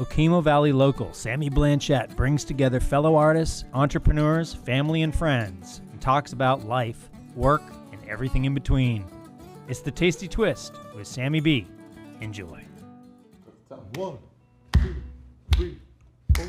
Okemo Valley local Sammy Blanchette brings together fellow artists, entrepreneurs, family, and friends and talks about life, work, and everything in between. It's the Tasty Twist with Sammy B. Enjoy. 1, 2, 3, 4.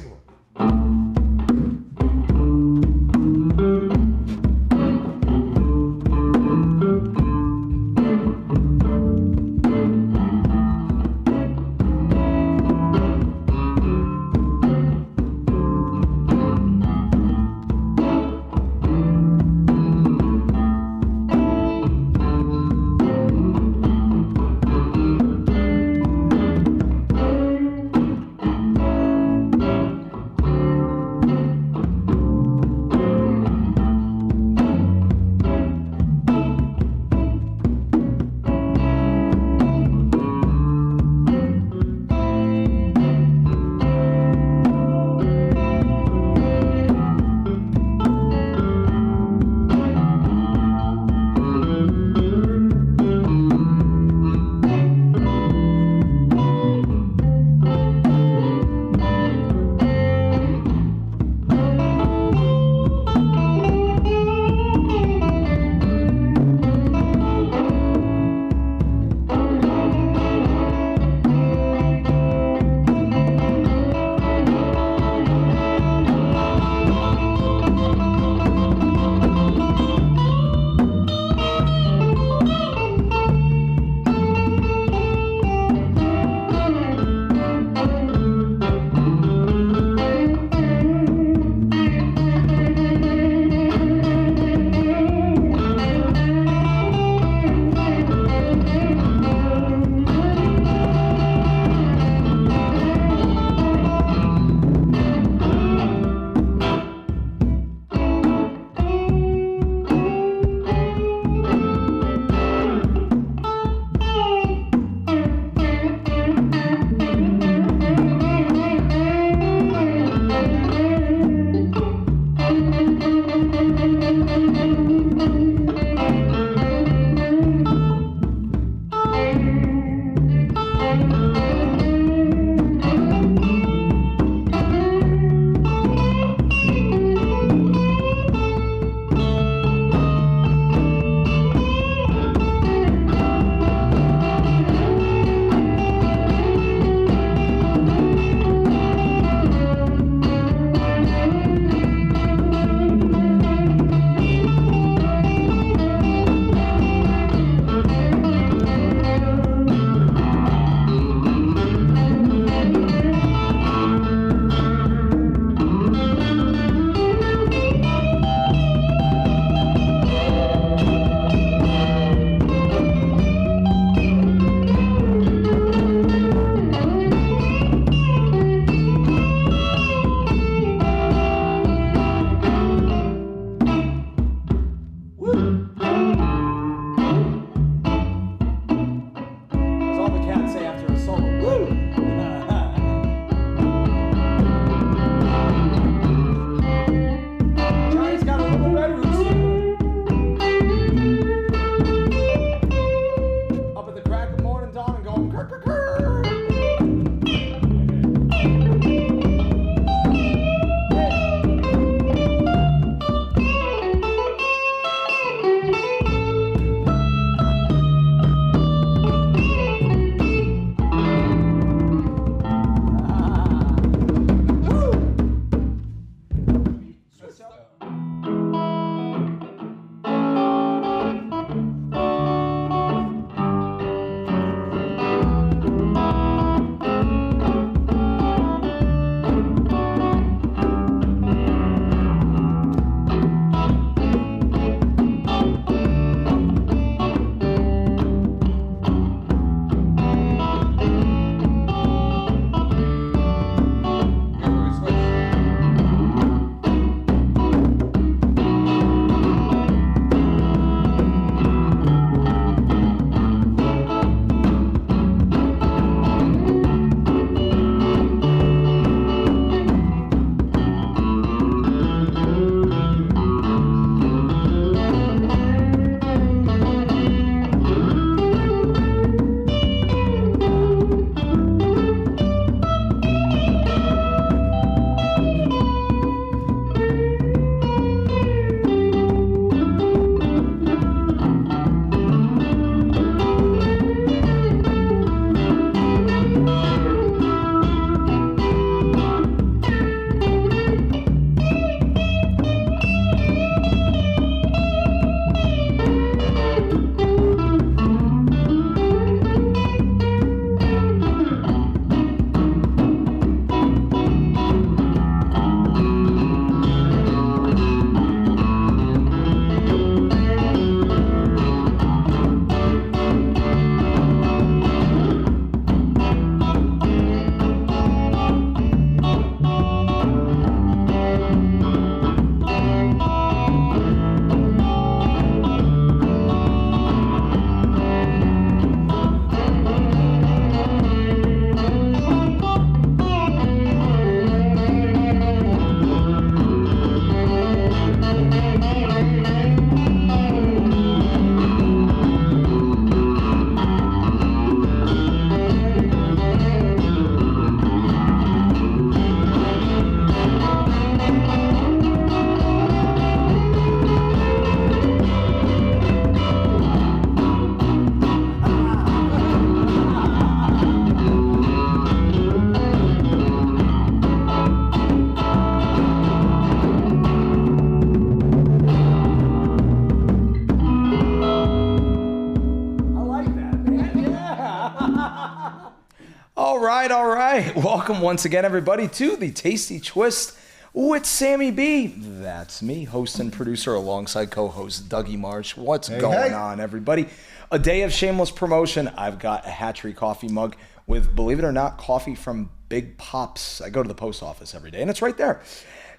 All right. Welcome once again, everybody, to the Tasty Twist with Sammy B. That's me, host and producer, alongside co-host Dougie Marsh. What's going on, everybody? A day of shameless promotion. I've got a Hatchery coffee mug with, believe it or not, coffee from Big Pops. I go to the post office every day, and it's right there.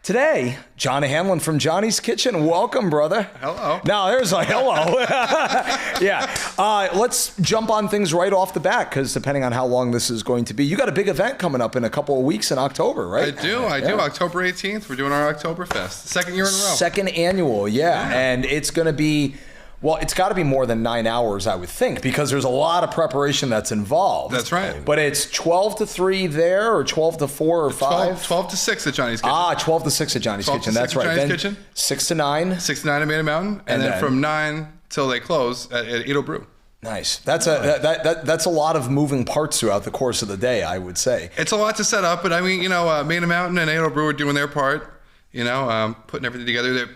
Today, John Hanlon from Johnny's Kitchen. Welcome, brother. Hello. Now, there's a hello. Let's jump on things right off the bat, because depending on how long this is going to be, you got a big event coming up in a couple of weeks in October, right? I do. October 18th, we're doing our Oktoberfest. Second year in a row. Second annual, yeah. And it's going to be... Well, it's got to be more than 9 hours, I would think, because there's a lot of preparation that's involved. That's right. But it's 12 to 3 there, or 12 to 4 or 5? 12 to 6 at Johnny's Kitchen. 12 to 6 at Johnny's Kitchen. That's right. Johnny's Kitchen. 6 to 9. 6 to 9 at Maiden Mountain. And then from 9 till they close at Edo Brew. Nice. That's a lot of moving parts throughout the course of the day, I would say. It's a lot to set up, but I mean, Maiden Mountain and Edo Brew are doing their part, putting everything together.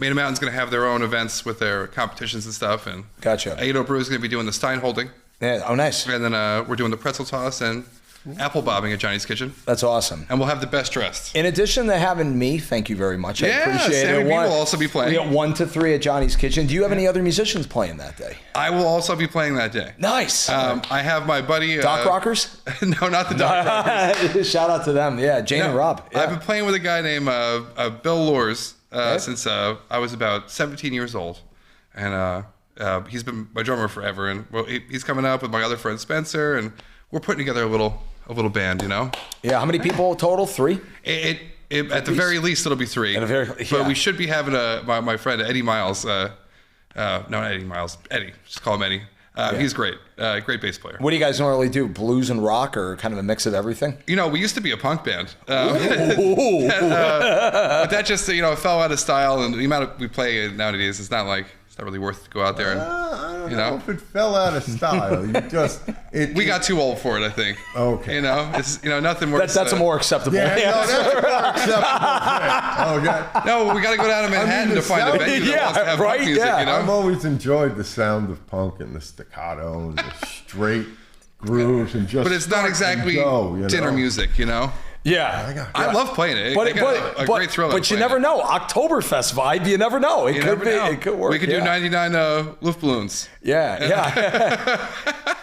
Maiden Mountain's going to have their own events with their competitions and stuff. And Gotcha. Edo Brew is going to be doing the Stein holding. Yeah. Oh, nice. And then we're doing the pretzel toss and apple bobbing at Johnny's Kitchen. That's awesome. And we'll have the best dressed. In addition to having me, thank you very much. I appreciate Sammy it. B will also be playing. We got 1 to 3 at Johnny's Kitchen. Do you have any other musicians playing that day? I will also be playing that day. Nice. I have my buddy... Doc Rockers? No, not the Doc Rockers. Shout out to them. Yeah, Jane and Rob. Yeah. I've been playing with a guy named Bill Lors since I was about 17 years old. And he's been my drummer forever. And he's coming up with my other friend Spencer, and we're putting together a little band, Yeah, how many people total? 3? At the very least, it'll be 3. But we should be having my friend Eddie Miles. No, not Eddie Miles. Eddie. Just call him Eddie. He's great. Great bass player. What do you guys normally do? Blues and rock, or kind of a mix of everything? We used to be a punk band. But that just, fell out of style, and the amount we play nowadays, it's not really worth to go out there. I don't know if it fell out of style. We got too old for it, I think. Okay. It's nothing more. That's a more acceptable. Yeah, no, that's a more acceptable thing. Okay. No, we got to go down to Manhattan to find a venue that wants to have punk music. I've always enjoyed the sound of punk and the staccato and the straight grooves and just. But it's not exactly dinner music, Yeah. I love playing it. But a great thrill. But you never know. Oktoberfest vibe, you never know. It could work. We could do 99 Luftballons. Yeah.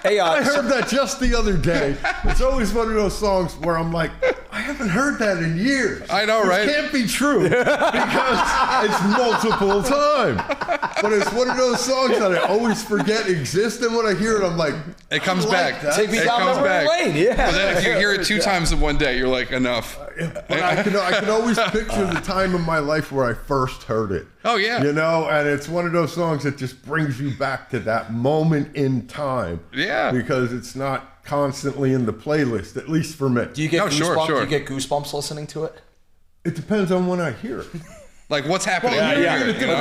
Hey, I heard that just the other day. It's always one of those songs where I'm like, I haven't heard that in years. I know, right? It can't be true because it's multiple time. But it's one of those songs that I always forget exist, and when I hear it, I'm like, it comes back. Take me down memory lane. Yeah. But then if you hear it 2 times in one day, you're like, enough. But I can always picture the time in my life where I first heard it. Oh, yeah. And it's one of those songs that just brings you back to that moment in time. Yeah. Because it's not constantly in the playlist, at least for me. Do you get goosebumps? Sure. Do you get goosebumps listening to it? It depends on when I hear it. Like what's happening?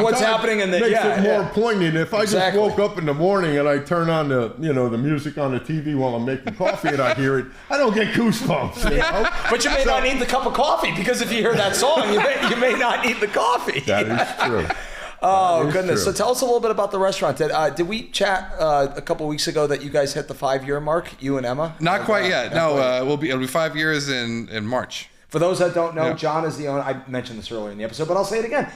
What's happening in the makes it more poignant. If I just woke up in the morning and I turn on the music on the TV while I'm making coffee and I hear it, I don't get goosebumps. But you may not need the cup of coffee, because if you hear that song, you may not need the coffee. That is true. Oh, goodness. So tell us a little bit about the restaurant. Did we chat a couple weeks ago that you guys hit the 5-year mark, you and Emma? Not quite yet. No, it'll be 5 years in March. For those that don't know, John is the owner. I mentioned this earlier in the episode, but I'll say it again.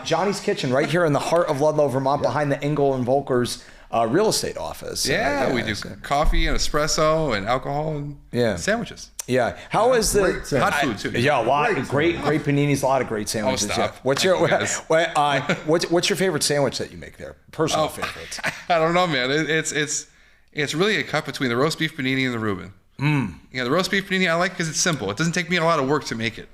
Johnny's Kitchen, right here in the heart of Ludlow, Vermont, behind the Engel and Volker's real estate office. Yeah, we do coffee and espresso and alcohol and sandwiches. Yeah. How is the hot food too? Yeah, a lot of great paninis, a lot of great sandwiches. Oh, stop. Yeah. What's your favorite sandwich that you make there? Personal favorite? I don't know, man. It's really a cut between the roast beef panini and the Reuben. The roast beef panini I like because it's simple. It doesn't take me a lot of work to make it.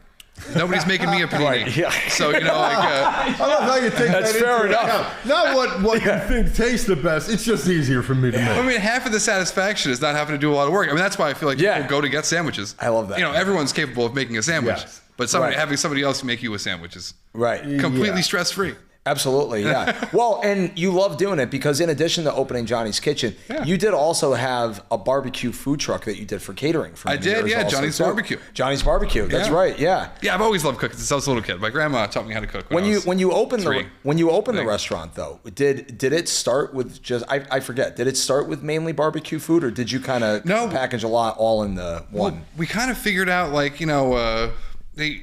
Nobody's making me a panini. Right, yeah. So, I love how you take that's that fair into enough. account. Not what you think tastes the best. It's just easier for me to make. I mean, half of the satisfaction is not having to do a lot of work. I mean, that's why I feel like people go to get sandwiches. I love that. Everyone's capable of making a sandwich. Yes. But having somebody else make you a sandwich is right. completely stress-free. Absolutely, yeah. Well, and you love doing it because in addition to opening Johnny's Kitchen, you did also have a barbecue food truck that you did for catering. For I did, yeah, Johnny's Barbecue. Johnny's Barbecue, that's right, yeah. Yeah, I've always loved cooking since I was a little kid. My grandma taught me how to cook when you opened the restaurant though, did it start with just I forget, did it start with mainly barbecue food or did you kind of package a lot all in the one? Well, we kind of figured out like,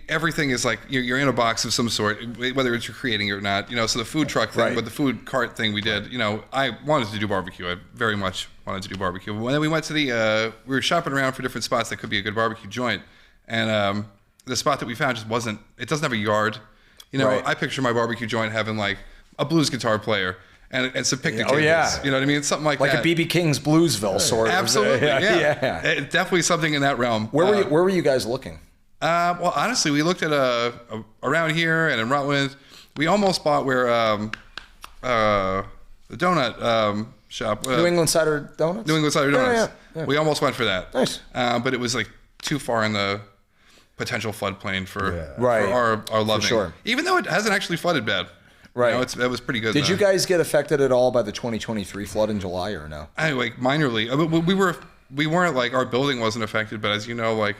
everything is like you're in a box of some sort, whether it's you're creating or not. So the food truck thing, but the food cart thing we did. I wanted to do barbecue. I very much wanted to do barbecue. When then we went to we were shopping around for different spots that could be a good barbecue joint, and the spot that we found just wasn't. It doesn't have a yard. I picture my barbecue joint having like a blues guitar player and some picnic tables. Yeah. You know what I mean? Something like that. Like a B.B. King's Bluesville sort of. Absolutely. Yeah. Definitely something in that realm. Where were you guys looking? Well, honestly, we looked at around here and in Rutland. We almost bought where the donut shop. New England Cider Donuts? New England Cider Donuts. Yeah. We almost went for that. Nice. But it was like too far in the potential floodplain for our loving. For sure. Even though it hasn't actually flooded bad. Right. It was pretty good. Did you guys get affected at all by the 2023 flood in July or no? Like minorly. We weren't like, our building wasn't affected, but as you know, like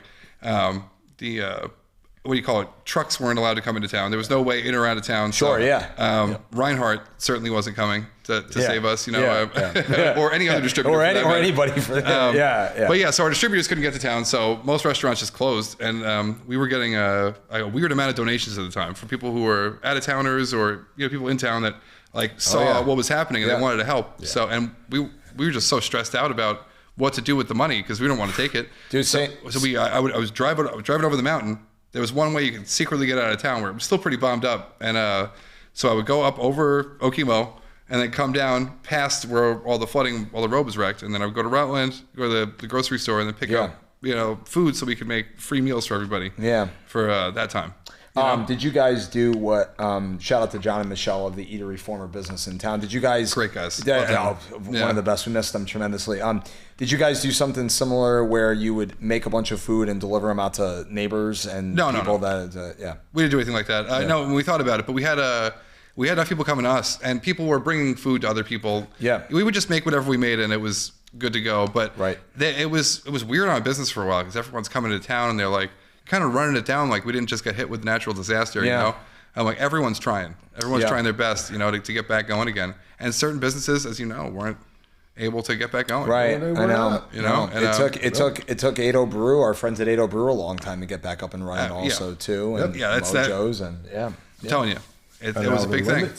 what do you call it? Trucks weren't allowed to come into town. There was no way in or out of town. Sure, so, Reinhardt certainly wasn't coming to save us, or any other distributor. or anybody for that. But so our distributors couldn't get to town, so most restaurants just closed, and we were getting a weird amount of donations at the time from people who were out of towners or people in town that like saw what was happening and they wanted to help. Yeah. So and we were just so stressed out about what to do with the money because we don't want to take it. Dude, I was driving over the mountain. There was one way you could secretly get out of town where it was still pretty bombed up, and so I would go up over Okemo and then come down past where all the road was wrecked, and then I would go to Rutland, go to the grocery store, and then pick up food so we could make free meals for everybody. Yeah. For that time. Did you guys do what? Shout out to John and Michelle of the Eatery, former business in town. Did you guys? Great guys. One of the best. We missed them tremendously. Did you guys do something similar where you would make a bunch of food and deliver them out to neighbors and people? No. We didn't do anything like that. No, we thought about it, but we had enough people coming to us, and people were bringing food to other people. Yeah. We would just make whatever we made, and it was good to go. But it was weird on business for a while because everyone's coming to town, and they're like, kind of running it down like we didn't just get hit with natural disaster, I'm like, everyone's trying trying their best, to get back going again. And certain businesses, as you know, weren't able to get back going. Right. I know. And it took Ado Brew, our friends at Ado Brew, a long time to get back up and running also too. And that's Mojo's that. And I'm telling you, it was a big thing.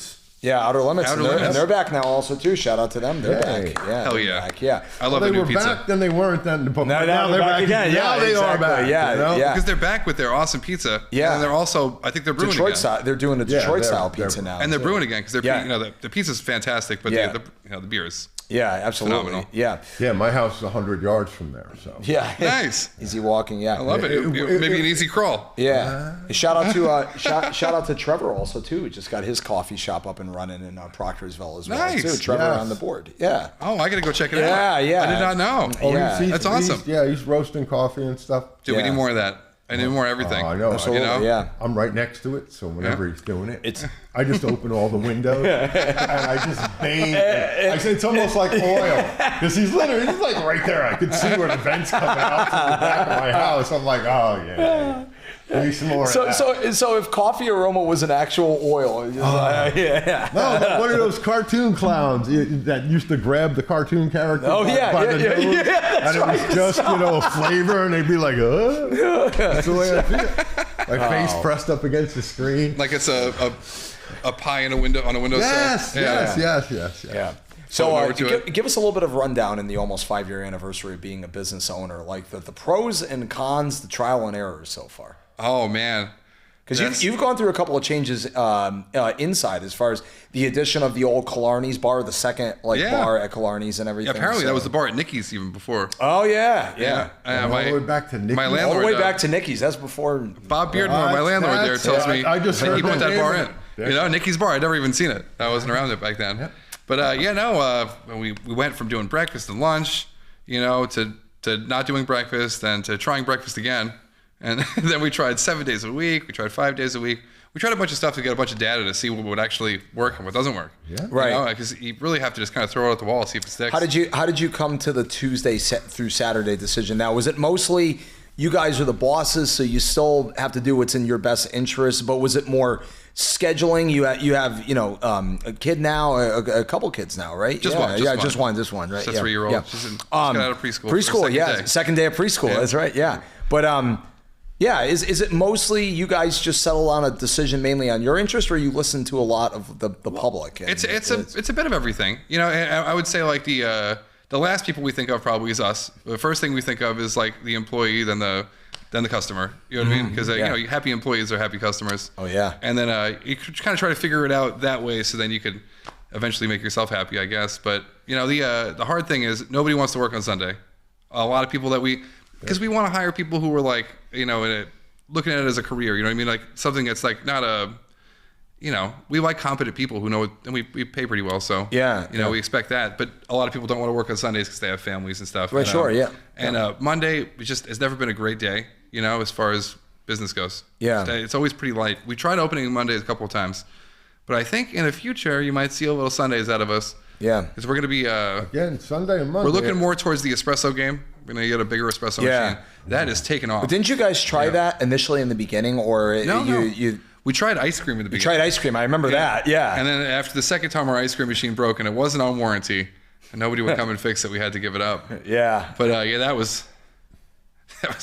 Yeah, Outer Limits. And they're back now also too. Shout out to them. They're back. Yeah. Hell yeah. Back. Yeah. I love the new pizza. They were back, then they weren't. Then now they're back again. Now they are back. Yeah. Because they're back with their awesome pizza. Yeah. And they're also, I think they're brewing Detroit again. Style. They're doing a Detroit style pizza now. And they're brewing again because they're the pizza's fantastic, but the beer is absolutely phenomenal. Yeah, my house is 100 yards from there. So nice. Easy walking. Yeah. I love it. Maybe an easy crawl. Yeah. Shout out to Trevor also too. He just got his coffee shop up and running in Proctorsville as well. Nice. Too. Trevor on the board. Yeah. Oh, I gotta go check it out. Yeah. I did not know. That's awesome. He's roasting coffee and stuff. Dude, we need more of that. I need more of everything. I know. Absolutely, I'm right next to it, so whenever he's doing it, I just open all the windows and I just bathe. I say it's almost like oil because he's like right there. I could see where the vents coming out from the back of my house. I'm like, oh yeah. Maybe some more. So if coffee aroma was an actual oil, no, but one of those cartoon clowns that used to grab the cartoon character by the nose, and it was just a flavor, and they'd be like, That's the way I feel. My face pressed up against the screen, like it's a pie on a windowsill. Yes. Yeah. So give us a little bit of rundown in the almost 5-year anniversary of being a business owner, like the pros and cons, the trial and errors so far. Oh man, because you've gone through a couple of changes inside as far as the addition of the old Killarney's bar, the second bar at Killarney's and everything. Yeah, apparently that was the bar at Nicky's even before. Oh yeah. All the way back to Nicky's. My landlord, all the way back to Nicky's. That's before Bob Beardmore, my landlord there, tells me I just heard he put that bar in. Nicky's bar. I'd never even seen it. I wasn't around it back then. Yep. But we went from doing breakfast and lunch, to not doing breakfast and to trying breakfast again. And then we tried 7 days a week. We tried 5 days a week. we tried a bunch of stuff to get a bunch of data to see what would actually work and what doesn't work. Yeah. Right. Because you really have to just kind of throw it at the wall and see if it sticks. How did you come to the Tuesday through Saturday decision? Now, was it mostly you guys are the bosses, so you still have to do what's in your best interest, but was it more scheduling? You have a kid now, a couple kids now, right? Just one. Just one, right? Just a 3-year-old. Yeah. She's got out of preschool. Preschool, second day of preschool. Yeah. That's right. Yeah, but is it mostly you guys just settle on a decision mainly on your interest, or you listen to a lot of the public? It's a bit of everything. I would say like the last people we think of probably is us. The first thing we think of is like the employee, then the customer. You know what I mean? Because happy employees are happy customers. Oh yeah. And then you kind of try to figure it out that way, so then you could eventually make yourself happy, I guess. But the hard thing is nobody wants to work on Sunday. A lot of people because we want to hire people who are like looking at it as a career. You know what I mean? Like something that's like not a. We like competent people who know it, and we pay pretty well. So we expect that. But a lot of people don't want to work on Sundays because they have families and stuff. Right, sure, yeah. And Monday has never been a great day, as far as business goes. Yeah. It's always pretty light. We tried opening Mondays a couple of times, but I think in the future you might see a little Sundays out of us. Yeah. Because we're going to be again Sunday and Monday. We're looking more towards the espresso game. We're going to get a bigger espresso machine. That is taking off. But didn't you guys try that initially in the beginning, or No. We tried ice cream in the beginning. Tried ice cream. I remember that. Yeah. And then after the second time our ice cream machine broke and it wasn't on warranty, and nobody would come and fix it, we had to give it up. Yeah. But that was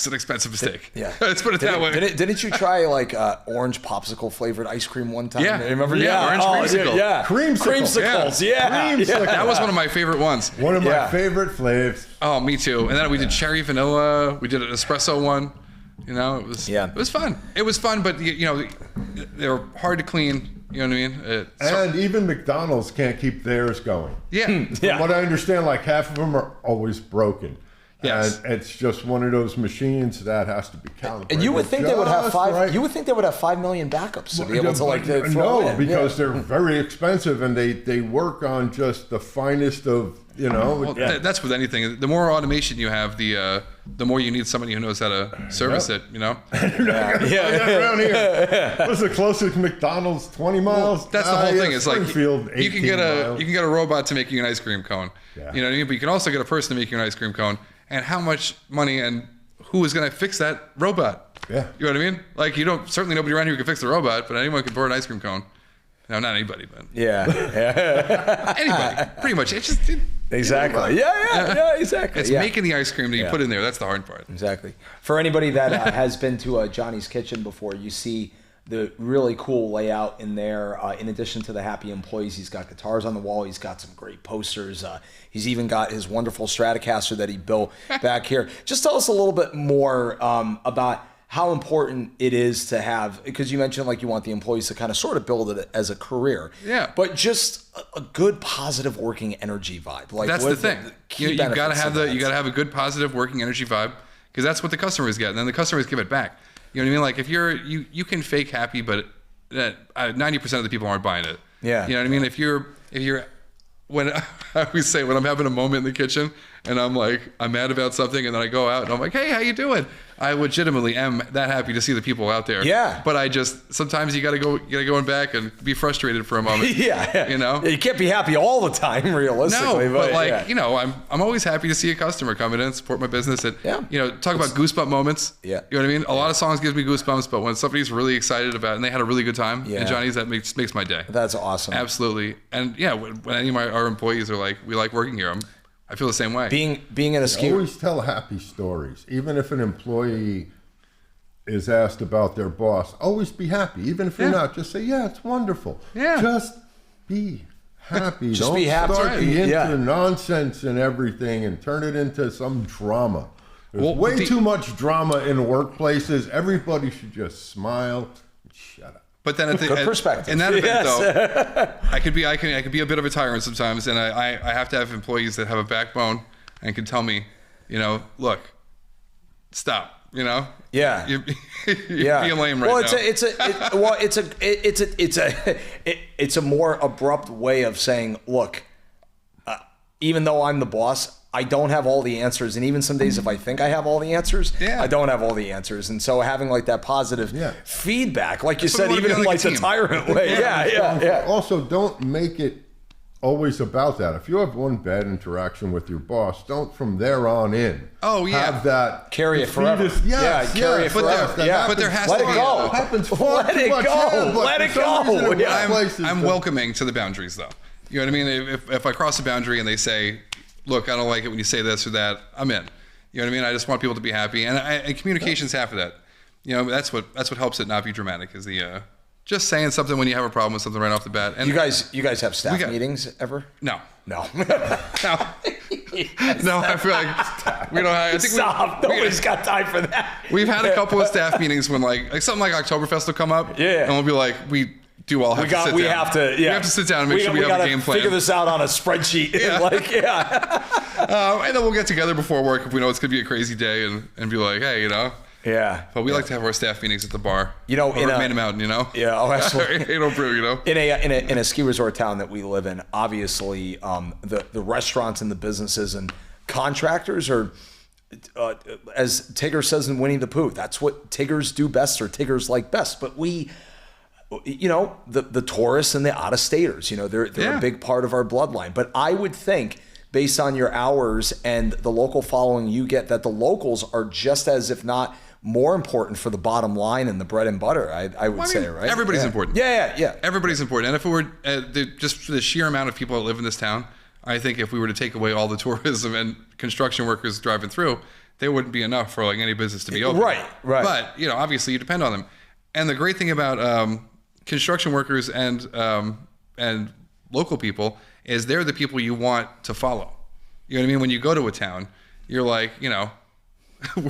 an expensive mistake. Yeah. Let's put it that way. Didn't you try like orange popsicle flavored ice cream one time? Yeah. Remember? Yeah. Orange creamsicle. Yeah. Creamsicles. Yeah. That was one of my favorite ones. One of my favorite flavors. Oh, me too. And then we did cherry vanilla. We did an espresso one. It was fun. It was fun, but they were hard to clean. You know what I mean? And even McDonald's can't keep theirs going. Yeah. From what I understand, like half of them are always broken. Yes. And it's just one of those machines that has to be calibrated. And you would think they would have five. Right. You would think they would have 5 million backups to be able to throw in. Because they're very expensive and they work on just the finest of Well, that's with anything. The more automation you have, the more you need somebody who knows how to service it. Around here. What's the closest McDonald's? 20 miles. That's the whole thing. It's like Springfield, you can get a robot to make you an ice cream cone. Yeah. You know what I mean? But you can also get a person to make you an ice cream cone. And how much money and who is going to fix that robot? Yeah. You know what I mean? Like certainly nobody around here can fix the robot, but anyone can pour an ice cream cone. No, not anybody, but anybody. Pretty much. It's just exactly. Yeah, exactly. It's making the ice cream that you put in there. That's the hard part. Exactly. For anybody that has been to Johnny's Kitchen before, you see the really cool layout in there. In addition to the happy employees, he's got guitars on the wall. He's got some great posters. He's even got his wonderful Stratocaster that he built back here. Just tell us a little bit more about how important it is to have, because you mentioned like you want the employees to kind of sort of build it as a career. Yeah. But just a good positive working energy vibe. Like that's the thing. You got to have a good positive working energy vibe, because that's what the customers get, and then the customers give it back. You know what I mean? Like if you can fake happy, but 90% of the people aren't buying it. Yeah. You know what I mean? If you're when I always say when I'm having a moment in the kitchen and I'm mad about something, and then I go out and I'm like, hey, how you doing? I legitimately am that happy to see the people out there. Yeah. But sometimes you gotta go in back and be frustrated for a moment. Yeah. You can't be happy all the time, realistically. No, but I'm always happy to see a customer come in and support my business. And talk about goosebump moments. Yeah. You know what I mean? A lot of songs gives me goosebumps, but when somebody's really excited about it and they had a really good time in Johnny's, that makes my day. That's awesome. Absolutely. And when any of our employees are like, we like working here, I feel the same way. Being in a ski. Always tell happy stories. Even if an employee is asked about their boss, always be happy. Even if you're not, just say, yeah, it's wonderful. Yeah. Just be happy. Just Don't be happy. start the nonsense and everything and turn it into some drama. There's way too much drama in workplaces. Everybody should just smile and shut up. But then good perspective. In that event, though, I could be a bit of a tyrant sometimes, and I have to have employees that have a backbone and can tell me, look, stop. You're being lame right now. It's a more abrupt way of saying, look, even though I'm the boss, I don't have all the answers. And even some days if I think I have all the answers, I don't have all the answers. And so having like that positive feedback, like you said, even in like the tyrant way. Yeah. Also, don't make it always about that. If you have one bad interaction with your boss, don't from there on in. Have that carry it forever. Carry it forever. But there has to be. Let it go. It happens far Let too it much. go. Let it go. I'm welcoming to the boundaries, though. You know what I mean? If I cross a boundary and they say, "Look, I don't like it when you say this or that," I'm in. You know what I mean? I just want people to be happy, and communication's half of that. You know, that's what helps it not be dramatic. Is the just saying something when you have a problem with something right off the bat. And you guys have staff meetings ever? No. No. No, I feel like we don't have. I think nobody's got time for that. We've had a couple of staff meetings when like something like Oktoberfest will come up. Yeah. And we'll be like, we do all have to sit down. We have to sit down and make sure we have a game plan. Figure this out on a spreadsheet. And then we'll get together before work if we know it's going to be a crazy day and be like, hey, you know. Yeah. But we like to have our staff meetings at the bar. You know, in a Mountain, you know? Yeah, oh, absolutely. Brew, you know? In a ski resort town that we live in, obviously the restaurants and the businesses and contractors are, as Tigger says in Winnie the Pooh, that's what Tiggers do best or Tiggers like best. But we, you know, the tourists and the out-of-staters, you know, they're a big part of our bloodline. But I would think, based on your hours and the local following you get, that the locals are just as, if not more important for the bottom line and the bread and butter, I would say, right? Everybody's important. Yeah. Everybody's important. And if it were just for the sheer amount of people that live in this town, I think if we were to take away all the tourism and construction workers driving through, there wouldn't be enough for like any business to be open. Right. But, you know, obviously you depend on them. And the great thing about construction workers and local people is they're the people you want to follow. You know what I mean? When you go to a town, you're like, you know,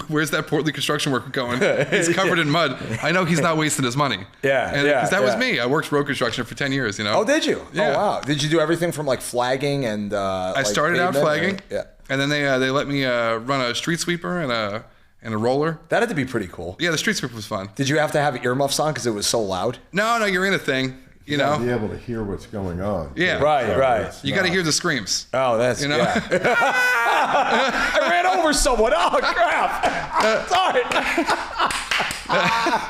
where's that portly construction worker going? He's covered in mud. I know he's not wasting his money. Because that was me. I worked road construction for 10 years, you know? Oh, did you? Yeah. Oh, wow. Did you do everything from like flagging and I started out flagging. Yeah. And then they let me run a street sweeper and a roller. That had to be pretty cool. Yeah, the street sweeper was fun. Did you have to have earmuffs on because it was so loud? No, you're in a thing. You know, be able to hear what's going on. Yeah, right. You got to hear the screams. Oh, that's I ran over someone. Oh crap! Sorry.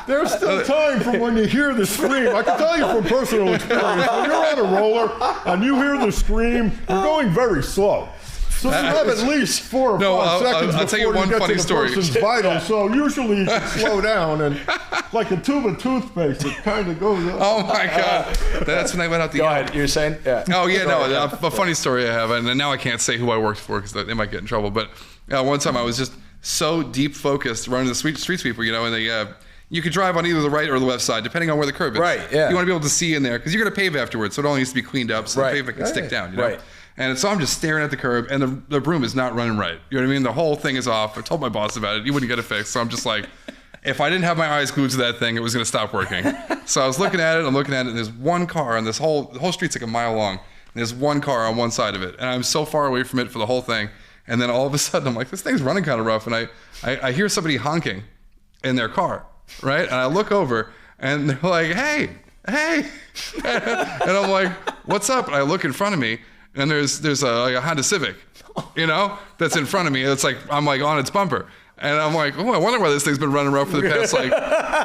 There's still time from when you hear the scream. I can tell you from personal experience. When you're on a roller and you hear the scream, you're going very slow. So you have at least 4 or 5 seconds I'll tell you before one you get funny to the story. person's vital. So usually you can slow down, and like a tube of toothpaste, it kind of goes up. Oh my God! That's when I went out the. Go ahead. You're saying? Yeah. Oh yeah, no. A funny story I have, and now I can't say who I worked for because they might get in trouble. But one time I was just so deep focused running the street sweeper, you know, and you could drive on either the right or the left side, depending on where the curb is. Right. Yeah. You want to be able to see in there because you're going to pave afterwards, so it all needs to be cleaned up so the pavement can stick down. You know? Right. And so I'm just staring at the curb, and the broom is not running right. You know what I mean? The whole thing is off. I told my boss about it. He wouldn't get it fixed. So I'm just like, if I didn't have my eyes glued to that thing, it was going to stop working. So I was looking at it, and there's one car on the whole street's like a mile long. And there's one car on one side of it. And I'm so far away from it for the whole thing. And then all of a sudden, I'm like, this thing's running kind of rough. And I hear somebody honking in their car, right? And I look over, and they're like, hey. And I'm like, what's up? And I look in front of me. And there's a Honda Civic, you know, that's in front of me. It's like, I'm like on its bumper. And I'm like, oh, I wonder why this thing's been running rough for the past, like,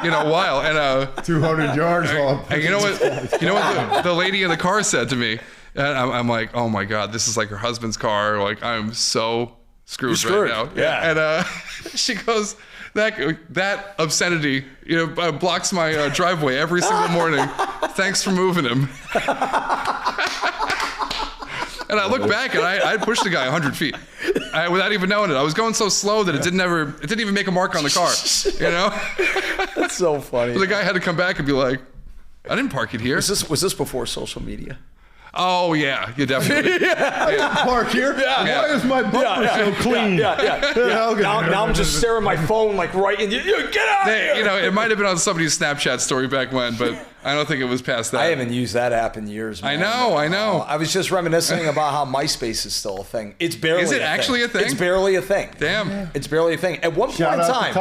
you know, while. And 200 yards. And you know what the lady in the car said to me? And I'm like, oh my God, this is like her husband's car. Like, I'm so screwed right now. Yeah. And she goes, that obscenity, you know, blocks my driveway every single morning. Thanks for moving him. And I look back, and I pushed the guy 100 feet without even knowing it. I was going so slow that it didn't even make a mark on the car. You know, that's so funny. So the guy had to come back and be like, "I didn't park it here." Was this before social media? Oh yeah, you definitely. Park here. Yeah. Why is my bumper so clean? Now I'm just staring at my phone like right in. Get out! You know, it might have been on somebody's Snapchat story back when, but I don't think it was past that. I haven't used that app in years, man. I know. I was just reminiscing about how MySpace is still a thing. It's barely. Is it actually a thing? It's barely a thing. Damn. It's barely a thing. At one point in time,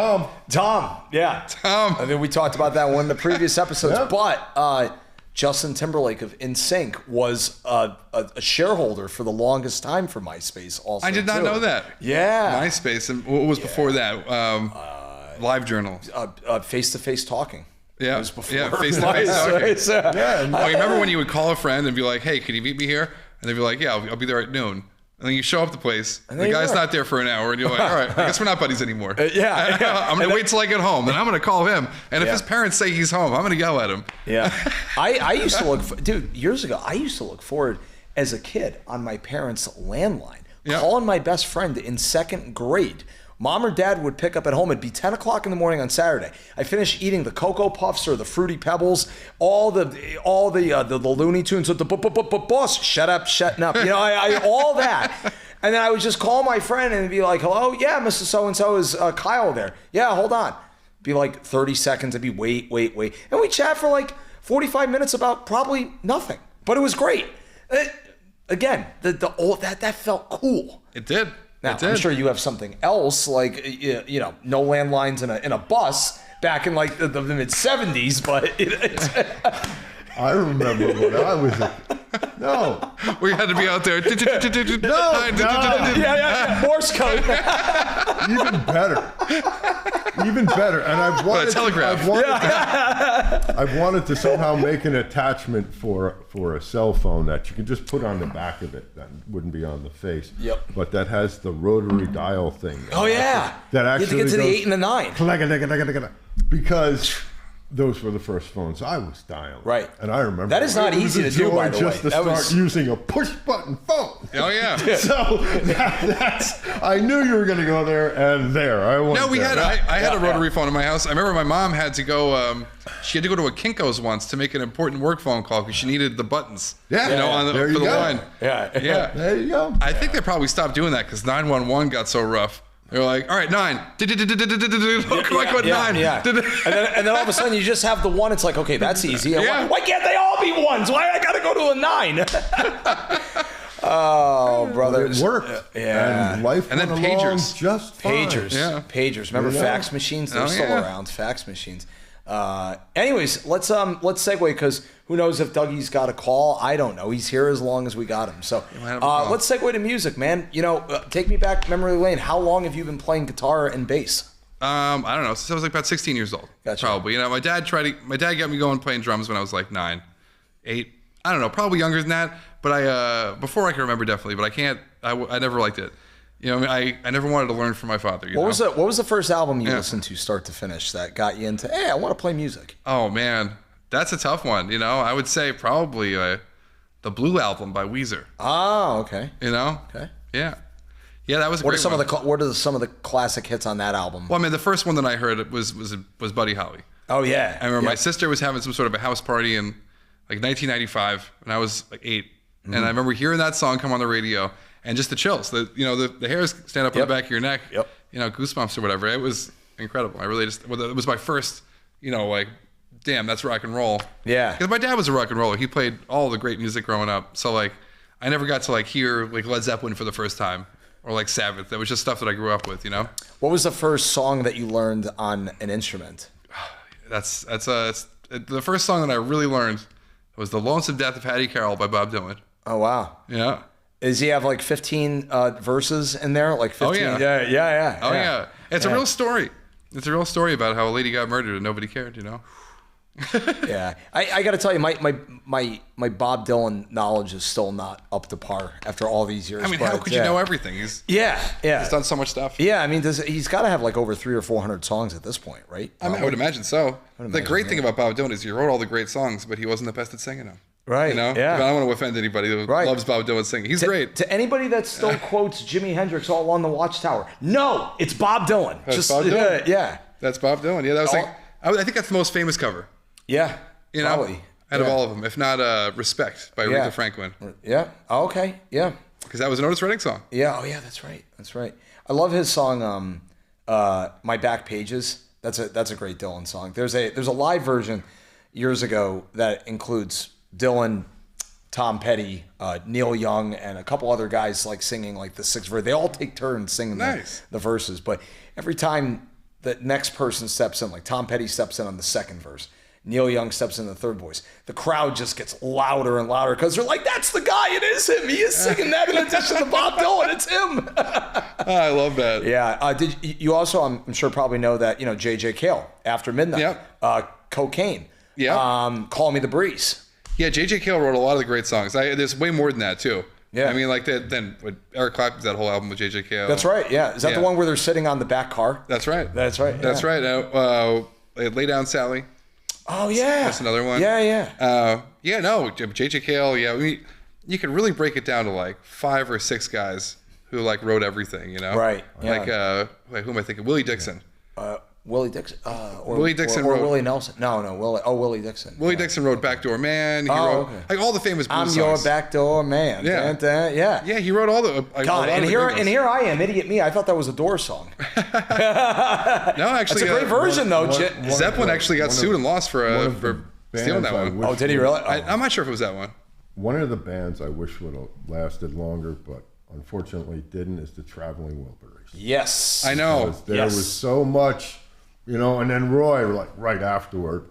Tom. Yeah. Tom. I mean, we taled about that in one of the previous episodes, but. Justin Timberlake of NSYNC was a shareholder for the longest time for MySpace also. I did not know that. Yeah. MySpace. And what was before that? LiveJournal. Face-to-face talking. Yeah. It was before. Yeah, face-to-face talking. Yeah. Oh, you remember when you would call a friend and be like, hey, can you meet me here? And they'd be like, yeah, I'll be there at noon. And then you show up the place, and the guy's not there for an hour, and you're like, all right, I guess we're not buddies anymore. I'm going to wait till I get home, then I'm going to call him. And if his parents say he's home, I'm going to yell at him. Yeah. I used to years ago, I used to look forward as a kid on my parents' landline, calling my best friend in second grade. Mom or dad would pick up at home. It'd be 10 o'clock in the morning on Saturday. I finished eating the Cocoa Puffs or the Fruity Pebbles, all the Looney Tunes with the boss, shut up, shutting up. I all that. And then I would just call my friend and be like, hello, yeah, Mr. So-and-so, is Kyle there? Yeah, hold on. Be like 30 seconds. I'd be wait. And we chat for like 45 minutes about probably nothing. But it was great. Again, that felt cool. It did. Now, I'm sure you have something else, like, no landlines in a bus back in, like, the mid-'70s, but... I remember when I was no. We had to be out there. Yeah. Morse code. Even better. And I've wanted to somehow make an attachment for a cell phone that you can just put on the back of it. That wouldn't be on the face. Yep. But that has the rotary dial thing. Oh, yeah. That actually you have to get to the 8 and the 9. Because those were the first phones I was dialing. Right. And I remember that is not easy to do, by the way. Just to start using a push button phone. Oh yeah. So I knew you were going to go there, and I went. No, I had a rotary phone in my house. I remember my mom had to go. She had to go to a Kinko's once to make an important work phone call because she needed the buttons. Yeah. For the line. Yeah. There you go. I think they probably stopped doing that because 911 got so rough. They're like, all right, 9. Like what 9? Yeah. And then all of a sudden you just have the 1. It's like, okay, that's easy. Why can't they all be 1s? Why I gotta go to a 9? Oh, brother. It worked. Yeah. And life and then went pagers. Along just fine. Pagers. Yeah. Pagers. Remember fax machines? They're still around. Fax machines. Anyways, let's segue, because who knows if Dougie's got a call. I don't know. He's here as long as we got him. So let's segue to music, man. Take me back memory lane. How long have you been playing guitar and bass? I don't know. Since I was like about 16 years old. Gotcha. Probably. My dad got me going playing drums when I was like 9, 8. I don't know. Probably younger than that. But before I can remember, definitely. But I never liked it. I never wanted to learn from my father. What was the first album you listened to start to finish that got you into, hey, I want to play music? Oh, man. That's a tough one. I would say probably the Blue Album by Weezer. Oh, okay. Okay. Yeah. Yeah, that was a what great are one. What are some of the classic hits on that album? Well, I mean, the first one that I heard was Buddy Holly. Oh, yeah. I remember my sister was having some sort of a house party in like 1995, and I was like 8. Mm-hmm. And I remember hearing that song come on the radio. And just the chills, the hairs stand up on the back of your neck, goosebumps or whatever. It was incredible. I really it was my first, damn, that's rock and roll. Yeah. Because my dad was a rock and roller. He played all the great music growing up. So I never got to hear Led Zeppelin for the first time or Sabbath. That was just stuff that I grew up with, What was the first song that you learned on an instrument? That's the first song that I really learned was The Lonesome Death of Hattie Carroll by Bob Dylan. Oh, wow. Yeah. Does he have 15 verses in there? 15? Oh, yeah. Yeah. Oh, yeah. It's a real story. It's a real story about how a lady got murdered and nobody cared, Yeah. I got to tell you, my Bob Dylan knowledge is still not up to par after all these years. I mean, how could you know everything? He's done so much stuff. Yeah, I mean, he's got to have over 300 or 400 songs at this point, right? I would imagine so. The great thing about Bob Dylan is he wrote all the great songs, but he wasn't the best at singing them. Right. Yeah. I don't want to offend anybody who loves Bob Dylan singing. He's great. To anybody that still quotes Jimi Hendrix all on the Watchtower, no, it's Bob Dylan. That's Bob Dylan. Yeah. That's Bob Dylan. Yeah, that was I think that's the most famous cover. Yeah. Probably. Out of all of them, if not Respect by Aretha Franklin. Yeah. Oh, okay. Yeah. Because that was an Otis Redding song. Yeah. Oh, yeah. That's right. I love his song, My Back Pages. That's a great Dylan song. There's a live version years ago that includes Dylan, Tom Petty, Neil Young, and a couple other guys singing the sixth verse. They all take turns singing the verses, but every time the next person steps in, Tom Petty steps in on the second verse, Neil Young steps in the third voice. The crowd just gets louder and louder because they're like, that's the guy. It is him. He is singing that in addition to Bob Dylan. It's him. I love that. Yeah. Did you also, I'm sure, probably know that, J.J. Cale, After Midnight. Yep. Cocaine. Yeah. Call Me the Breeze. Yeah, J.J. Cale wrote a lot of the great songs. There's way more than that, too. Yeah. I mean, like then Eric Clapton's that whole album with J.J. Cale. That's right. Yeah. Is that the one where they're sitting on the back car? That's right. That's right. That's right. Lay Down, Sally. Oh, yeah. That's another one. Yeah. J.J. Cale, you could really break it down to like 5 or 6 guys who like wrote everything, Right. Yeah. Like, who am I thinking? Willie Dixon. Willie Dixon. Willie Dixon or wrote, Willie Nelson. No. Willie Dixon. Willie Dixon wrote Backdoor Man. He wrote like all the famous blues songs. I'm your backdoor man. Yeah. Yeah, he wrote all the. God, and here I am, idiot me. I thought that was a Doors song. No, actually, it's a great version though. Zeppelin actually got sued and lost for stealing that one. Oh, did he really? I'm not sure if it was that one. One of the bands I wish would have lasted longer, but unfortunately didn't, is the Traveling Wilburys. Yes, I know. There was so much, and then Roy, like right afterward,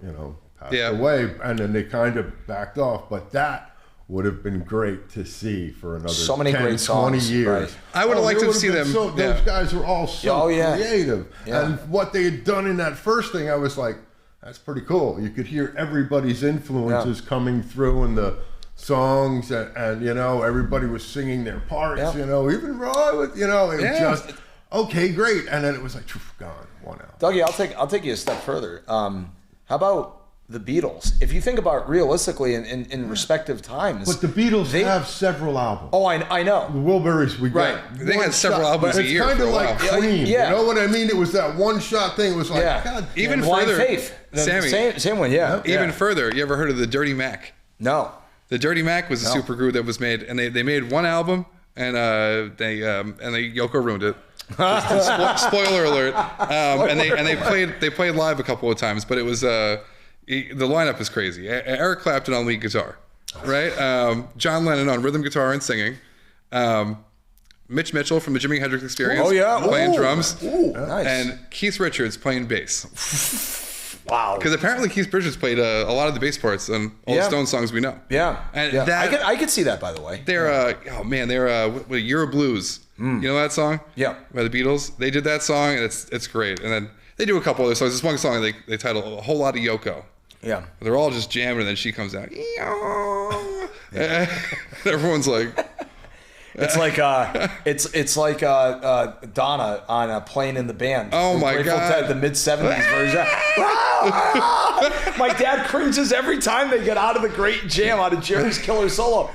passed away, and then they kind of backed off. But that would have been great to see for another so many 10, great songs, 20 years. right. I would have liked to see them. Those guys were all so creative. Yeah. And what they had done in that first thing, I was like, that's pretty cool. You could hear everybody's influences coming through in the songs, and everybody was singing their parts, even Roy with, it was just, okay, great. And then it was like, gone, one out. Dougie, I'll take you a step further. How about the Beatles? If you think about it realistically in respective times. But the Beatles have several albums. Oh, I know. The Wilburys, we got They had several albums a year. It's kind of like Cream. Yeah. You know what I mean? It was that one-shot thing. It was like, God, even Blind further, Faith. Sammy. Same one, yeah. Even further, you ever heard of the Dirty Mac? No. The Dirty Mac was a supergroup that was made, and they made one album, and Yoko ruined it. Spoiler alert. And they played live a couple of times, but it was the lineup is crazy. Eric Clapton on lead guitar, right? John Lennon on rhythm guitar and singing. Mitch Mitchell from the Jimi Hendrix Experience, playing drums, nice. and Keith Richards playing bass. Wow. Because apparently Keith Richards played a lot of the bass parts on all the Stone songs we know. Yeah. And I could see that, by the way. They're Year of Blues. You know that song? Yeah. By the Beatles. They did that song, and it's great. And then they do a couple other songs. This one song they title A Whole Lot of Yoko. Yeah. They're all just jamming, and then she comes out. And everyone's like. It's like Donna on a Playing in the Band. Oh my Grateful God. Dead, the mid-70s version. My dad cringes every time they get out of the great jam out of Jerry's Killer Solo.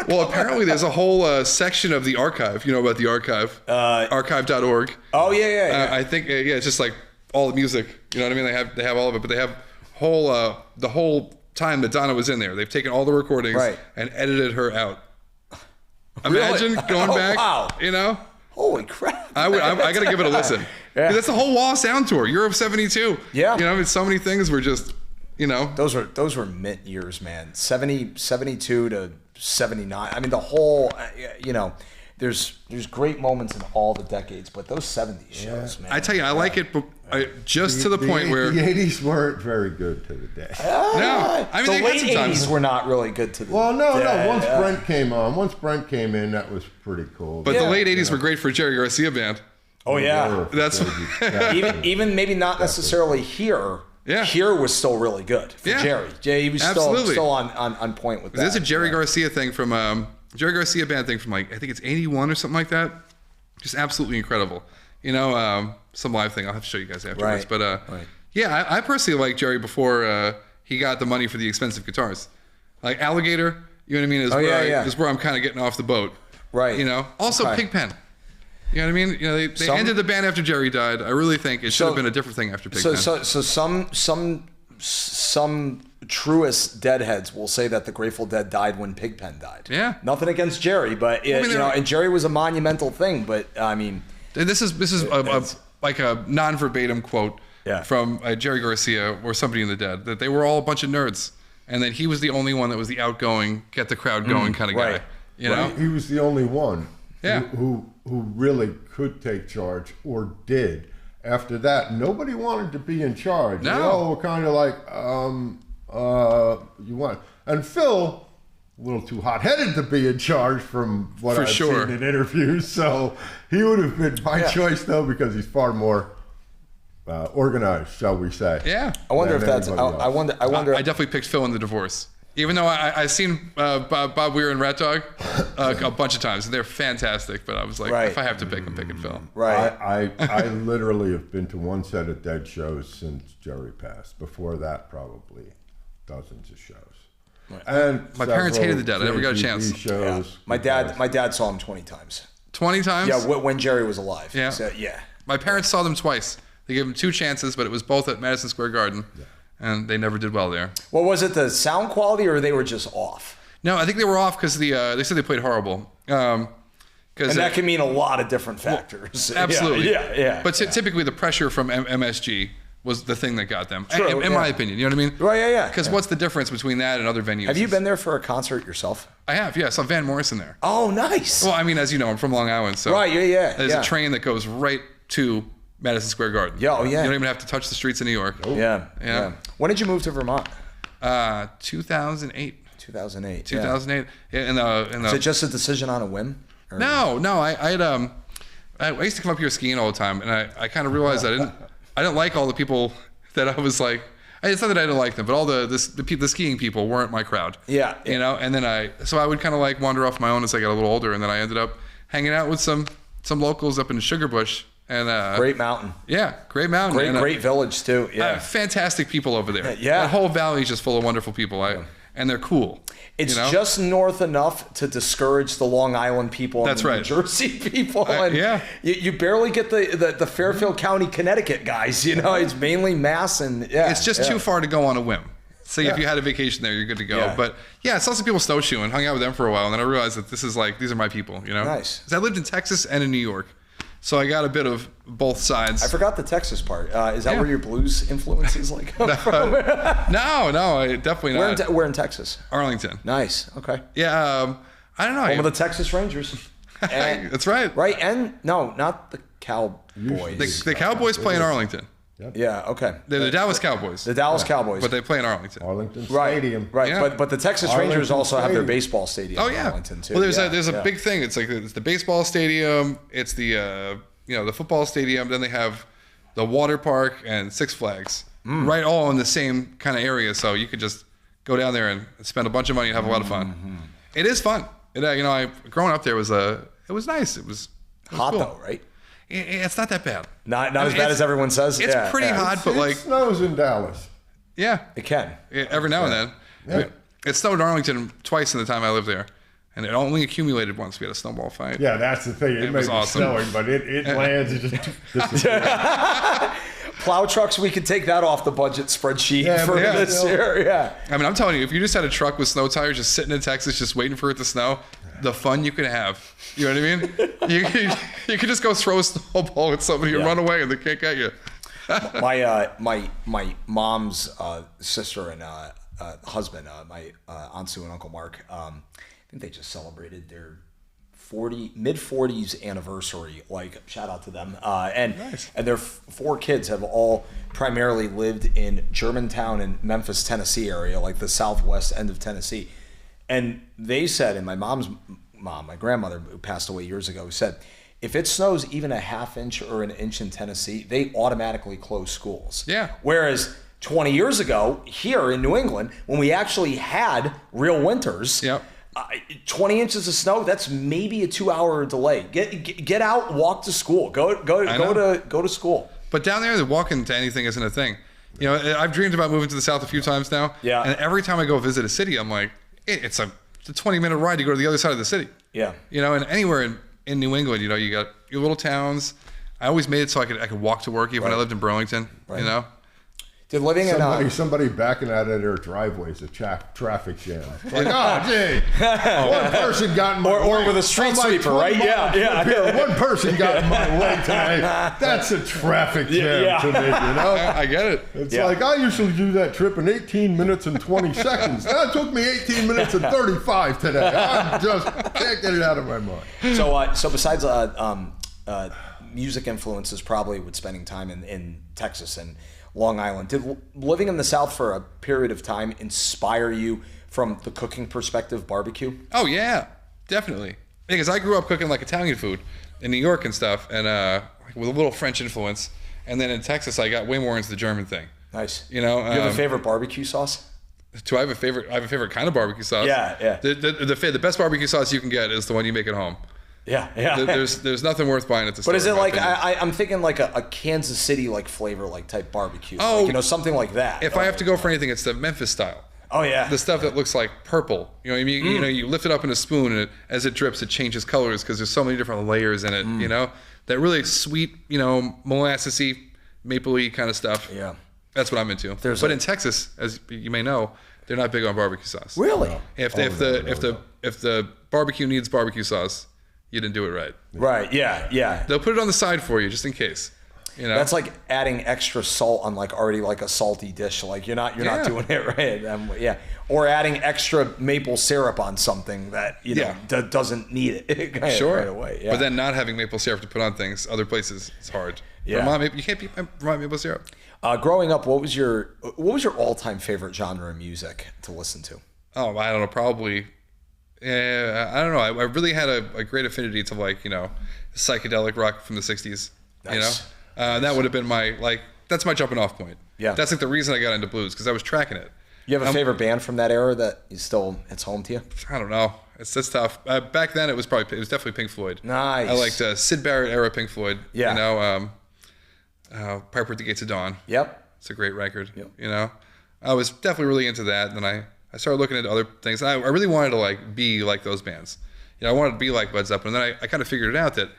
Well, apparently there's a whole section of the archive. You know about the archive? Archive.org. Oh yeah. I think it's just like all the music. You know what I mean? They have all of it, but they have the whole time that Donna was in there. They've taken all the recordings and edited her out. Imagine going back. Wow. Holy crap! I got to give it a listen. That's a whole Wall Sound tour. Europe '72. Yeah. It's so many things were just. Those were mint years, man. 72 to 79. I mean, the whole, there's great moments in all the decades, but those 70s shows, man. I tell you, I like it, but to the point where the 80s weren't very good to the day. No, I mean the late 80s were not really good to the. Well, no. Once Brent came in, that was pretty cool. But the late 80s were great for Jerry Garcia Band. Oh yeah, that's even maybe not necessarily here. Yeah. Here was still really good for Jerry. He was still on point with that. There's a Jerry Garcia thing from Jerry Garcia Band thing from like I think it's 81 or something like that. Just absolutely incredible. Some live thing I'll have to show you guys afterwards. But yeah, I personally like Jerry before he got the money for the expensive guitars. Like Alligator, you know what I mean? Is where I'm kind of getting off the boat. Right. Also Pigpen. You know what I mean? They ended the band after Jerry died. I really think it should have been a different thing after Pigpen. So some truest deadheads will say that the Grateful Dead died when Pigpen died. Yeah. Nothing against Jerry, but and Jerry was a monumental thing. But I mean, and this is like a non-verbatim quote from Jerry Garcia or somebody in the Dead that they were all a bunch of nerds, and that he was the only one that was the outgoing, get the crowd going kind of guy. He was the only one. Yeah. Who really could take charge or did, after that, nobody wanted to be in charge. No. They all were kind of like, you want. And Phil, a little too hot-headed to be in charge from what I've seen in interviews. So he would have been my choice, though, because he's far more organized, shall we say. Yeah. I wonder if that's. I wonder. I definitely picked Phil in the divorce. Even though I've seen Bob Weir and Rat Dog a bunch of times, and they're fantastic. But I was like, if I have to pick, I'm picking Phil. Right. I literally have been to one set of Dead shows since Jerry passed. Before that, probably dozens of shows. Right. And my parents hated the Dead. I never got a chance. Shows My dad saw him 20 times. 20 times? Yeah, when Jerry was alive. Yeah. So, yeah. My parents saw them twice. They gave them 2 chances, but it was both at Madison Square Garden. Yeah. And they never did well there. Well, was it the sound quality or they were just off? No, I think they were off because they said they played horrible. And that can mean a lot of different factors. Well, absolutely. Yeah. But typically the pressure from MSG was the thing that got them, True, in my opinion. You know what I mean? Right, yeah. Because what's the difference between that and other venues? Have you been there for a concert yourself? I have, yeah. I saw Van Morrison there. Oh, nice. Well, I mean, as you know, I'm from Long Island. So right, yeah. There's a train that goes right to Madison Square Garden. Yeah, oh, yeah. You don't even have to touch the streets of New York. Nope. Yeah. When did you move to Vermont? 2008. 2008. 2008. Yeah. Is it just a decision on a whim? Or? No. I used to come up here skiing all the time, and I kind of realized I didn't like all the people that I was like. It's not that I didn't like them, but all the skiing people weren't my crowd. Yeah. You know, and then I would kind of like wander off my own as I got a little older, and then I ended up hanging out with some locals up in Sugarbush. And great mountain. Yeah, great mountain. Great village too. Yeah. Fantastic people over there. Yeah. That whole valley is just full of wonderful people. And they're cool. It's just north enough to discourage the Long Island people and the New Jersey people. And you barely get the Fairfield County, Connecticut guys. You know, it's mainly Mass and It's just too far to go on a whim. So if you had a vacation there, you're good to go. Yeah. But I saw some people snowshoeing, hung out with them for a while, and then I realized that these are my people. You know, nice. 'Cause I lived in Texas and in New York, so I got a bit of both sides. I forgot the Texas part. Is that where your blues influences come from? No, definitely not. Where in Texas? Arlington. Nice. Okay. Yeah, I don't know. Home of the Texas Rangers. And, that's right. Right, and no, not the Cowboys. The Cowboys play in Arlington. Yep. Yeah. Okay. They're the Dallas Cowboys. The Dallas Cowboys. But they play in Arlington. Arlington Stadium. Right. Yeah. But the Texas Rangers also have their baseball stadium in Arlington too. Well, there's a big thing. It's like it's the baseball stadium. It's the the football stadium. Then they have the water park and Six Flags. Right, all in the same kind of area. So you could just go down there and spend a bunch of money and have a lot of fun. It is fun. Growing up there was it was nice. It was hot cool. though, right? It's not that bad. Not as bad as everyone says. It's pretty hot, but It snows in Dallas. Yeah, it can. Every now and then. Yeah. It snowed in Arlington twice in the time I lived there, and it only accumulated once. We had a snowball fight. Yeah, that's the thing. It may was be awesome. snowing, but it lands. It just Plow trucks, we could take that off the budget spreadsheet for this year. Yeah. I mean, I'm telling you, if you just had a truck with snow tires just sitting in Texas, just waiting for it to snow, the fun you could have. You know what I mean? You could just go throw a snowball at somebody and run away, and they can't get you. My mom's sister and husband, my Aunt Sue and Uncle Mark, I think they just celebrated their mid-40s anniversary. Like, shout out to them. And their 4 kids have all primarily lived in Germantown and Memphis, Tennessee area, like the southwest end of Tennessee. And they said, and my mom's mom, my grandmother, who passed away years ago, said, if it snows even a half inch or an inch in Tennessee, they automatically close schools. Yeah. Whereas 20 years ago, here in New England, when we actually had real winters, 20 inches of snow, that's maybe a 2-hour delay. Get out, walk to school. Go to school. But down there, walking to anything isn't a thing. You know, I've dreamed about moving to the South a few times now. Yeah. And every time I go visit a city, I'm like, it's a 20-minute ride to go to the other side of the city. Yeah. You know, and anywhere in New England, you know, you got your little towns. I always made it so I could walk to work even when I lived in Burlington. Right. You know. Did living somebody backing out of their driveways, a traffic jam. It's like, oh, gee, one person got in my way. Or with a street sweeper, right? Yeah. One person got in my way today. That's a traffic jam to me, you know? I get it. It's like, I usually do that trip in 18 minutes and 20 seconds. That took me 18 minutes and 35 today. I just can't get it out of my mind. So besides music influences probably with spending time in Texas and Long Island. Did living in the South for a period of time inspire you from the cooking perspective, barbecue? Oh yeah, definitely. Because I grew up cooking like Italian food in New York and stuff, and with a little French influence. And then in Texas, I got way more into the German thing. Nice. You know, you have a favorite barbecue sauce? Do I have a favorite? I have a favorite kind of barbecue sauce. Yeah. The best barbecue sauce you can get is the one you make at home. Yeah. There's nothing worth buying at the store. But is it like I'm thinking like a Kansas City like flavor like type barbecue? Oh, like, something like that. If I have to go for anything, it's the Memphis style. Oh yeah. The stuff that looks like purple. You know, you know, you lift it up in a spoon, and as it drips, it changes colors because there's so many different layers in it. You know, that really sweet, you know, molassesy, maple-y kind of stuff. Yeah. That's what I'm into. But in Texas, as you may know, they're not big on barbecue sauce. Really? If the barbecue needs barbecue sauce, you didn't do it right. Right. Yeah. They'll put it on the side for you just in case. You know? That's like adding extra salt on like already like a salty dish. Like you're not doing it right. Or adding extra maple syrup on something that you know doesn't need it right away. Yeah. But then not having maple syrup to put on things other places is hard. Yeah. You can't beat Vermont maple syrup. Growing up, what was your all-time favorite genre of music to listen to? Oh, I don't know. Probably. I don't know. I really had a great affinity to like, you know, psychedelic rock from the 60s. Nice. You know, that would have been that's my jumping off point. Yeah. That's like the reason I got into blues, because I was tracking it. You have a favorite band from that era that hits home to you? I don't know. It's tough. Back then it was definitely Pink Floyd. Nice. I liked Syd Barrett era Pink Floyd. Yeah. You know, Piper at the Gates of Dawn. Yep. It's a great record. Yep. You know, I was definitely really into that. And then I started looking into other things. I really wanted to like be like those bands. You know, I wanted to be like Led Zeppelin. And then I kind of figured it out that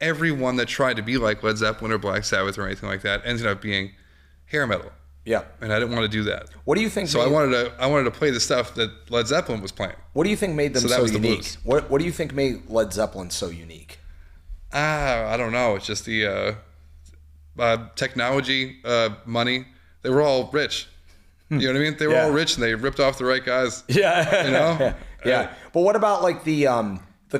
everyone that tried to be like Led Zeppelin or Black Sabbath or anything like that ended up being hair metal. Yeah. And I didn't want to do that. What do you think? So I wanted to play the stuff that Led Zeppelin was playing. What do you think made them that so was the unique? blues. What do you think made Led Zeppelin so unique? I don't know. It's just the technology, money. They were all rich. You know what I mean? They were all rich, and they ripped off the right guys. Yeah. You know? Yeah. But what about like the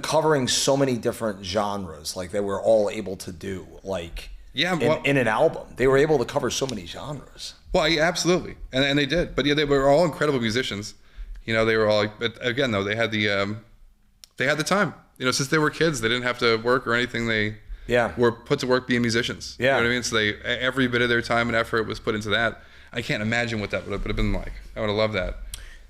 covering so many different genres, like they were all able to do, like in an album, they were able to cover so many genres. Well, yeah, absolutely, and they did. But yeah, they were all incredible musicians. You know, they were all. But again, though, they had the time. You know, since they were kids, they didn't have to work or anything. They were put to work being musicians. Yeah. You know what I mean? So every bit of their time and effort was put into that. I can't imagine what that would have been like. I would have loved that.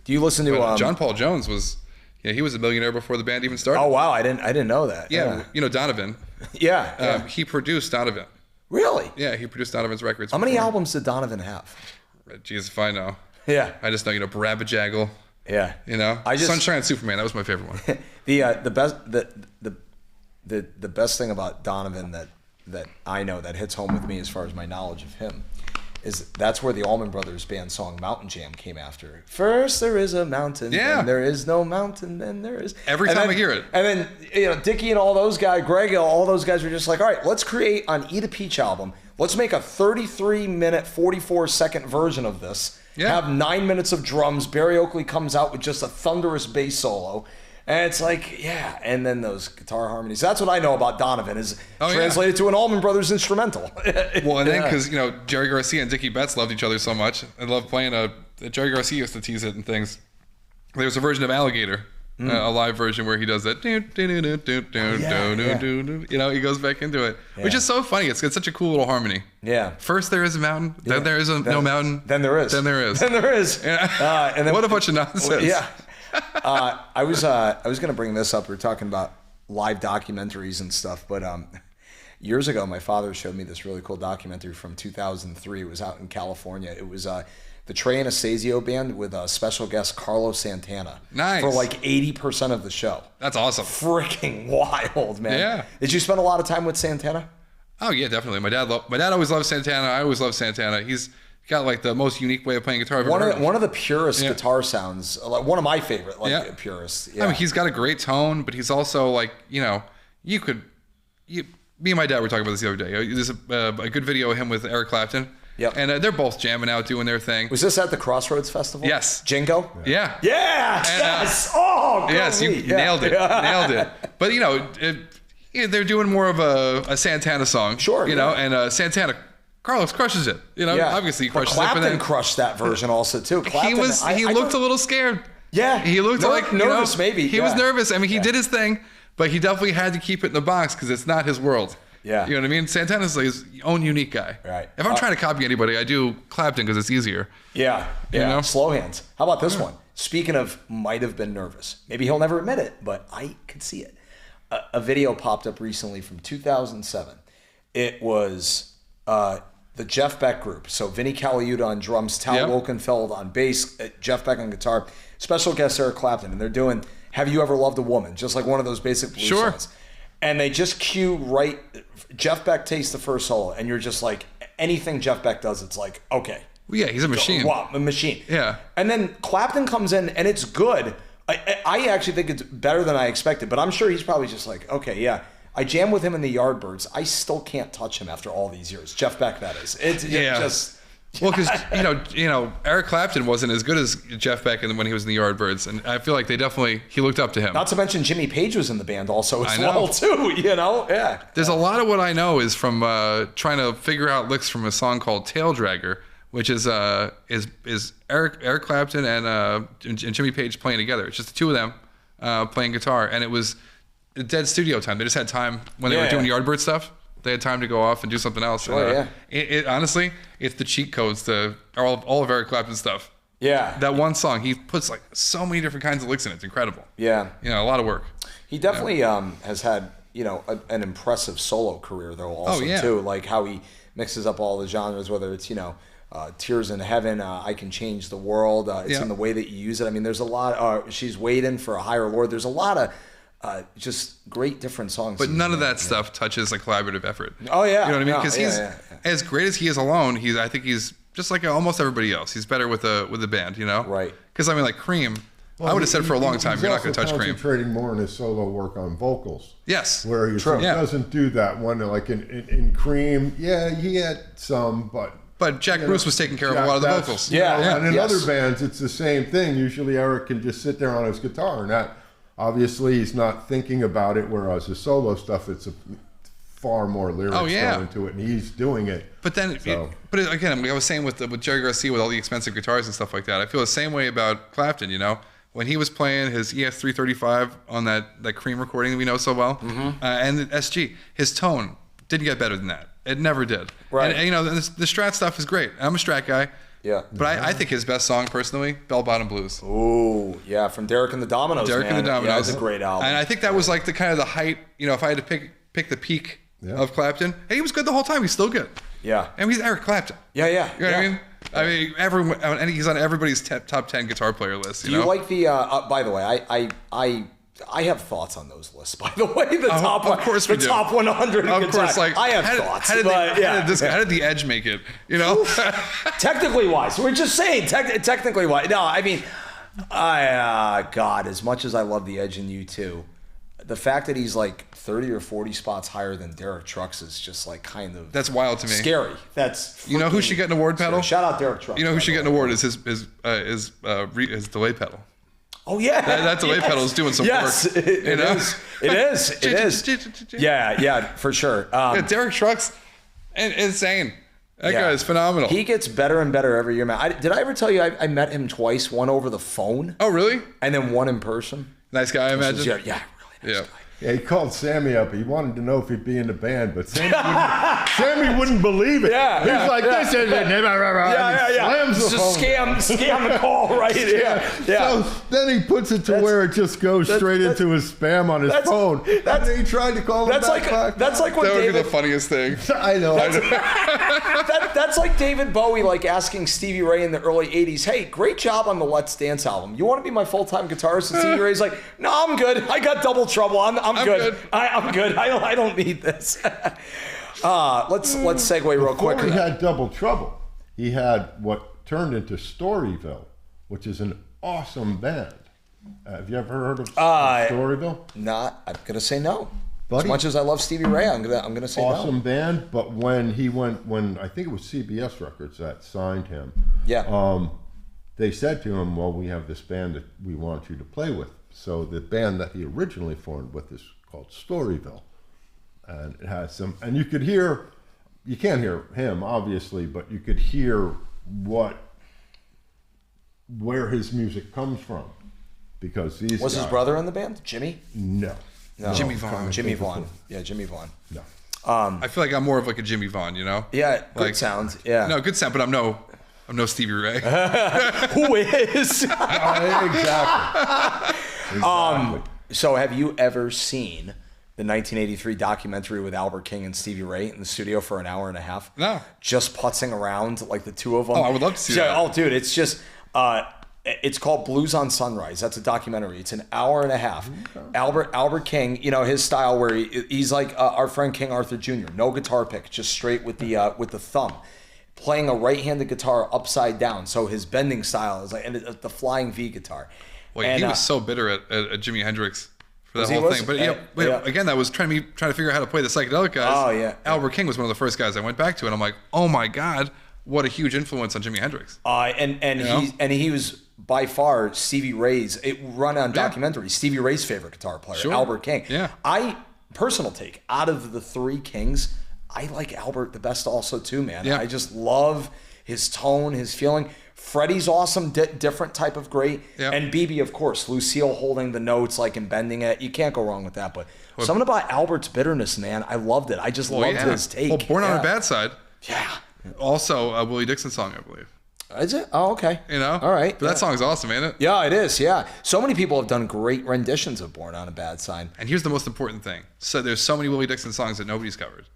Do you listen to John Paul Jones was? Yeah, he was a millionaire before the band even started. Oh wow, I didn't know that. Yeah. You know Donovan. Yeah. He produced Donovan. Really? Yeah, he produced Donovan's records. How many albums did Donovan have? Jeez, if I know. Yeah. I just know, you know, Brabajaggle. Yeah. You know, Sunshine Superman. That was my favorite one. The best thing about Donovan that I know that hits home with me as far as my knowledge of him is that's where the Allman Brothers band song Mountain Jam came after. First there is a mountain, then there is no mountain, then there is. Every time I hear it. And then, you know, Dickie and all those guys, Greg, all those guys were just like, all right, let's create on Eat a Peach album. Let's make a 33-minute, 44-second version of this. Yeah. Have 9 minutes of drums. Barry Oakley comes out with just a thunderous bass solo. And it's like, yeah, and then those guitar harmonies. That's what I know about Donovan is translated to an Allman Brothers instrumental. Well, and then because, you know, Jerry Garcia and Dickie Betts loved each other so much and loved playing Jerry Garcia used to tease it and things. There's a version of Alligator, a live version where he does that. You know, he goes back into it, which is so funny. It's such a cool little harmony. Yeah. First there is a mountain, then there is no mountain. Then there is. Then there is. Then there is. Yeah. And then, what a bunch of nonsense. Yeah. I was going to bring this up. We were talking about live documentaries and stuff, but years ago, my father showed me this really cool documentary from 2003. It was out in California. It was the Trey Anastasio band with special guest Carlos Santana. Nice. For like 80% of the show. That's awesome. Freaking wild, man. Yeah. Did you spend a lot of time with Santana? Oh yeah, definitely. My dad always loved Santana. I always loved Santana. He's got like the most unique way of playing guitar I've ever heard. One of the purest guitar sounds, like one of my favorite purists. Yeah. I mean, he's got a great tone, but he's also like, you know, me and my dad were talking about this the other day. There's a good video of him with Eric Clapton. Yep. And they're both jamming out, doing their thing. Was this at the Crossroads Festival? Yes. Jingo? Yeah. Yeah. Yes. Oh, yes, you nailed it. Nailed it. But, you know, they're doing more of a Santana song. Sure, you know, and Santana, Carlos crushes it. You know, obviously he crushes Clapton it. But then crushed that version also too. Clapton, he looked a little scared. Yeah, he looked like nervous. Maybe he was nervous. I mean, he did his thing, but he definitely had to keep it in the box because it's not his world. Yeah, you know what I mean. Santana's like his own unique guy. Right. If I'm trying to copy anybody, I do Clapton because it's easier. Yeah. You know? Slow hands. How about this one? Speaking of might have been nervous. Maybe he'll never admit it, but I could see it. A video popped up recently from 2007. It was the Jeff Beck group. So Vinnie Colaiuta on drums, Tal Wolkenfeld on bass, Jeff Beck on guitar, special guest Eric Clapton, and they're doing "Have You Ever Loved a Woman?" Just like one of those basic blues songs. And they just cue right. Jeff Beck takes the first solo, and you're just like, anything Jeff Beck does, it's like, okay. Well, yeah, he's a machine. Wow, a machine. Yeah. And then Clapton comes in, and it's good. I actually think it's better than I expected, but I'm sure he's probably just like, okay, yeah. I jammed with him in the Yardbirds. I still can't touch him after all these years. Jeff Beck, that is. It's just... Well, because Eric Clapton wasn't as good as Jeff Beck when he was in the Yardbirds, and I feel like he looked up to him. Not to mention Jimmy Page was in the band also as well too. You know, yeah. There's a lot of what I know is from trying to figure out licks from a song called "Tail Dragger," which is Eric Clapton and Jimmy Page playing together. It's just the two of them playing guitar, and it was dead studio time. They just had time when they were doing Yardbird stuff. They had time to go off and do something else. Sure, It honestly, it's the cheat codes to all of Eric Clapton's stuff. Yeah. That one song, he puts like so many different kinds of licks in it. It's incredible. Yeah. A lot of work. He definitely has had, an impressive solo career though also too. Like how he mixes up all the genres, whether it's, Tears in Heaven, I Can Change the World. It's in the way that you use it. I mean, there's a lot, She's Waiting for a Higher Lord. There's a lot of just great different songs. But none of that stuff touches a collaborative effort. Oh, yeah. You know what I mean? Because he's as great as he is alone, I think he's just like almost everybody else. He's better with a band, Right. Because, I mean, like Cream, I would have said for a long time, you're not going to touch Cream. He's concentrating more on his solo work on vocals. Yes. Where he doesn't do that one. Like in Cream, he had some, But Jack Bruce was taking care of a lot of the vocals. And in other bands, it's the same thing. Usually Eric can just sit there on his guitar and that. Obviously, he's not thinking about it, whereas his solo stuff, it's far more lyrics going into it, and he's doing it. But then, again, I was saying with Jerry Garcia, with all the expensive guitars and stuff like that, I feel the same way about Clapton, When he was playing his ES-335 on that Cream recording that we know so well, and the SG, his tone didn't get better than that. It never did. Right. And the Strat stuff is great. I'm a Strat guy. Yeah. But I think his best song, personally, Bell Bottom Blues. Oh, yeah, from Derek and the Dominoes, Derek and the Dominoes. Yeah, that's a great album. And I think that was like the kind of the height, if I had to pick the peak of Clapton, and he was good the whole time. He's still good. Yeah. And he's Eric Clapton. Yeah. You know what I mean? I mean, everyone, and he's on everybody's top 10 guitar player list. Do you like the, by the way, I have thoughts on those lists, by the way. The top 100. Of course, like I have thoughts. How did the Edge make it? Technically wise, we're just saying. Technically wise. No, I mean, God, as much as I love the Edge and U2, the fact that he's like 30 or 40 spots higher than Derek Trucks is just like kind of that's wild to me. Scary. That's who should get an award pedal? Shout out Derek Trucks. Who should get an award is his delay pedal. Oh yeah, that delay pedal is doing some work. It is. Yeah, for sure. Derek Trucks, insane. That guy is phenomenal. He gets better and better every year, man. Did I ever tell you I met him twice? One over the phone. Oh really? And then one in person. Nice guy, I imagine. Really nice guy. Yeah, he called Sammy up. He wanted to know if he'd be in the band, but Sammy wouldn't believe it. He's like, this isn't it. Slams the phone. Scam the call, right? Yeah. So then he puts it to where it just goes straight into his spam on his phone. And then he tried to call him back. That's like what that would David, be the funniest thing. I know. That's like David Bowie asking Stevie Ray in the early 80s, hey, great job on the Let's Dance album. You want to be my full-time guitarist? And Stevie Ray's like, no, I'm good. I got Double Trouble. I'm good. I'm good. I don't need this. Let's segue real quick. Before he had Double Trouble, he had what turned into Storyville, which is an awesome band. Have you ever heard of Storyville? I'm gonna say no. Buddy, as much as I love Stevie Ray, I'm gonna say awesome band. But when I think it was CBS Records that signed him. Yeah. They said to him, well, we have this band that we want you to play with. So the band that he originally formed with is called Storyville. and it has some. And you could hear, you can't hear him obviously, but you could hear where his music comes from, because these Was his brother in the band? Jimmy? No. Jimmy Vaughn. Jimmy Vaughn. Yeah, Jimmy Vaughn. No. I feel like I'm more of like a Jimmy Vaughn, you know? Yeah, good Like, sound. Yeah. No, good sound, but I'm no Stevie Ray. Who is? Exactly. So have you ever seen the 1983 documentary with Albert King and Stevie Ray in the studio for an hour and a half? No. Just putzing around like the two of them. Oh, I would love to see that. Oh, dude, it's just... it's called Blues on Sunrise. That's a documentary. It's an hour and a half. Okay. Albert King, you know, his style where he's like our friend King Arthur Jr. No guitar pick, just straight with the thumb, playing a right-handed guitar upside down. So his bending style is like, and the flying V guitar. Well, and, he was so bitter at Jimi Hendrix for that he whole was? thing. But again, that was trying to figure out how to play the psychedelic guys. Oh yeah. Albert King was one of the first guys I went back to, and I'm like, oh my god, what a huge influence on Jimi Hendrix. And he was by far Stevie Ray's documentary. Stevie Ray's favorite guitar player, Sure. Albert King. Yeah. Personal take, out of the three Kings, I like Albert the best also too, man. Yeah. I just love his tone, his feeling. Freddie's awesome, different type of great. Yeah. And BB, of course, Lucille holding the notes like and bending it. You can't go wrong with that. But something about Albert's bitterness, man, I loved it. I just loved his take. Well, Born on a Bad Side. Yeah. Also a Willie Dixon song, I believe. Is it? Oh, okay. You know? All right. But that song's awesome, ain't it? Yeah, it is. Yeah. So many people have done great renditions of Born on a Bad Side. And here's the most important thing. So there's so many Willie Dixon songs that nobody's covered.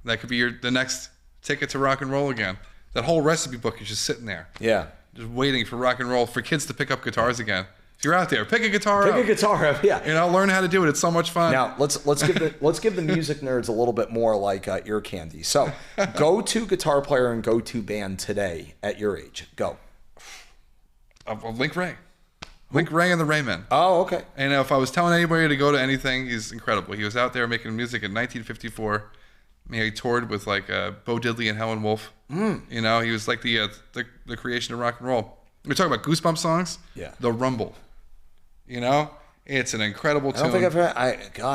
That could be the next ticket to rock and roll again. That whole recipe book is just sitting there. Yeah. Just waiting for rock and roll, for kids to pick up guitars again. If you're out there, pick a guitar up. Pick a guitar up, yeah. You know, learn how to do it. It's so much fun. Now let's give the music nerds a little bit more like ear candy. So, go-to guitar player and go-to band today at your age. Go. Link Ray. Link Ray and the Raymen. Oh, okay. And if I was telling anybody to go to anything, he's incredible. He was out there making music in 1954. He toured with like Bo Diddley and Helen Wolf. You know, he was like the creation of rock and roll. We're talking about Goosebumps songs. Yeah. The Rumble. You know, it's an incredible tune. I don't think I've heard.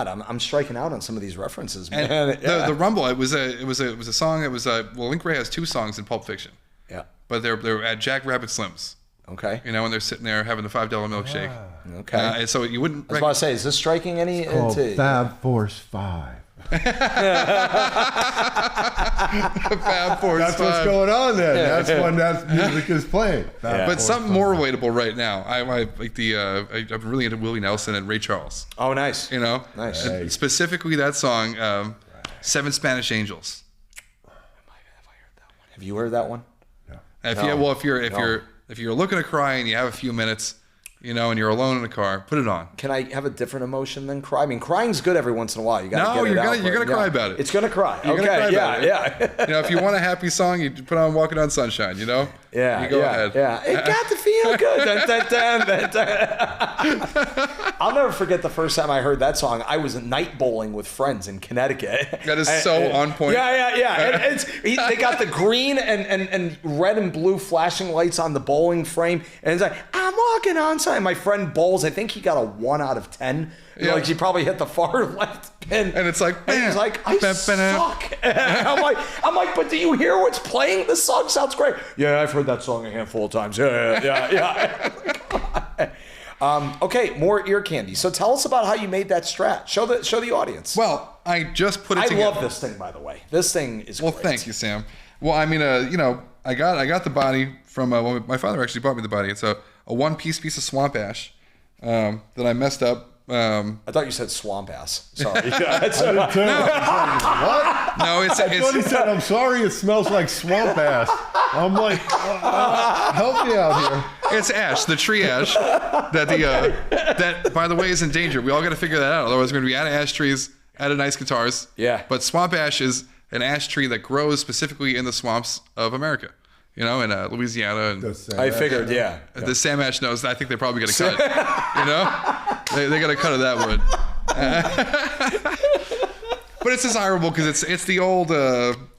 I'm striking out on some of these references, man. And the Rumble. It was a song. It was Link Ray has two songs in Pulp Fiction. Yeah. But they're at Jack Rabbit Slim's. Okay. You know, when they're sitting there having the $5 milkshake. Okay. And so you wouldn't. I was about to say, is this striking any? Called Fab Force 5. Fab Force. That's what's going on there. That's when that music is playing. But something more relatable right now. I like I'm really into Willie Nelson and Ray Charles. Oh, nice. You know, Nice. And specifically that song, Seven Spanish Angels. Have you heard that one? If you're looking to cry and you have a few minutes, you know, and you're alone in the car, put it on. Can I have a different emotion than cry? I mean, crying's good every once in a while. You got to get it out. You're gonna cry about it. It's gonna cry. You're gonna cry about it. Yeah. You know, if you want a happy song, you put on "Walking on Sunshine." You know. Yeah. You go ahead. Yeah. It got to feel good. Dun, dun, dun. I'll never forget the first time I heard that song. I was night bowling with friends in Connecticut. That is so on point. Yeah. They got the green and red and blue flashing lights on the bowling frame, and it's like, I'm walking on sunshine. My friend bowls. I think he got a 1 out of 10. Yeah. Like he probably hit the far left pin. And it's like, and he's like, I suck. I'm like, but do you hear what's playing? This song sounds great. Yeah, I've heard that song a handful of times. Yeah. Okay, more ear candy. So tell us about how you made that strat. Show the audience. Well, I just put it together. I love this thing, by the way. This thing is great. Well, thank you, Sam. Well, I mean, you know, I got the body from my father actually bought me the body. It's a one-piece of swamp ash that I messed up. I thought you said swamp ass. Sorry. What? No, it's I thought he said, I'm sorry, it smells like swamp ass. I'm like, help me out here. It's ash, the tree ash that by the way is in danger. We all got to figure that out. Otherwise, we're going to be out of ash trees, out of nice guitars. Yeah. But swamp ash is an ash tree that grows specifically in the swamps of America. You know, in Louisiana. And I figured, yeah. The Sam Ash knows. I think they probably got to cut it. You know, they got to cut of that wood. But it's desirable because it's the old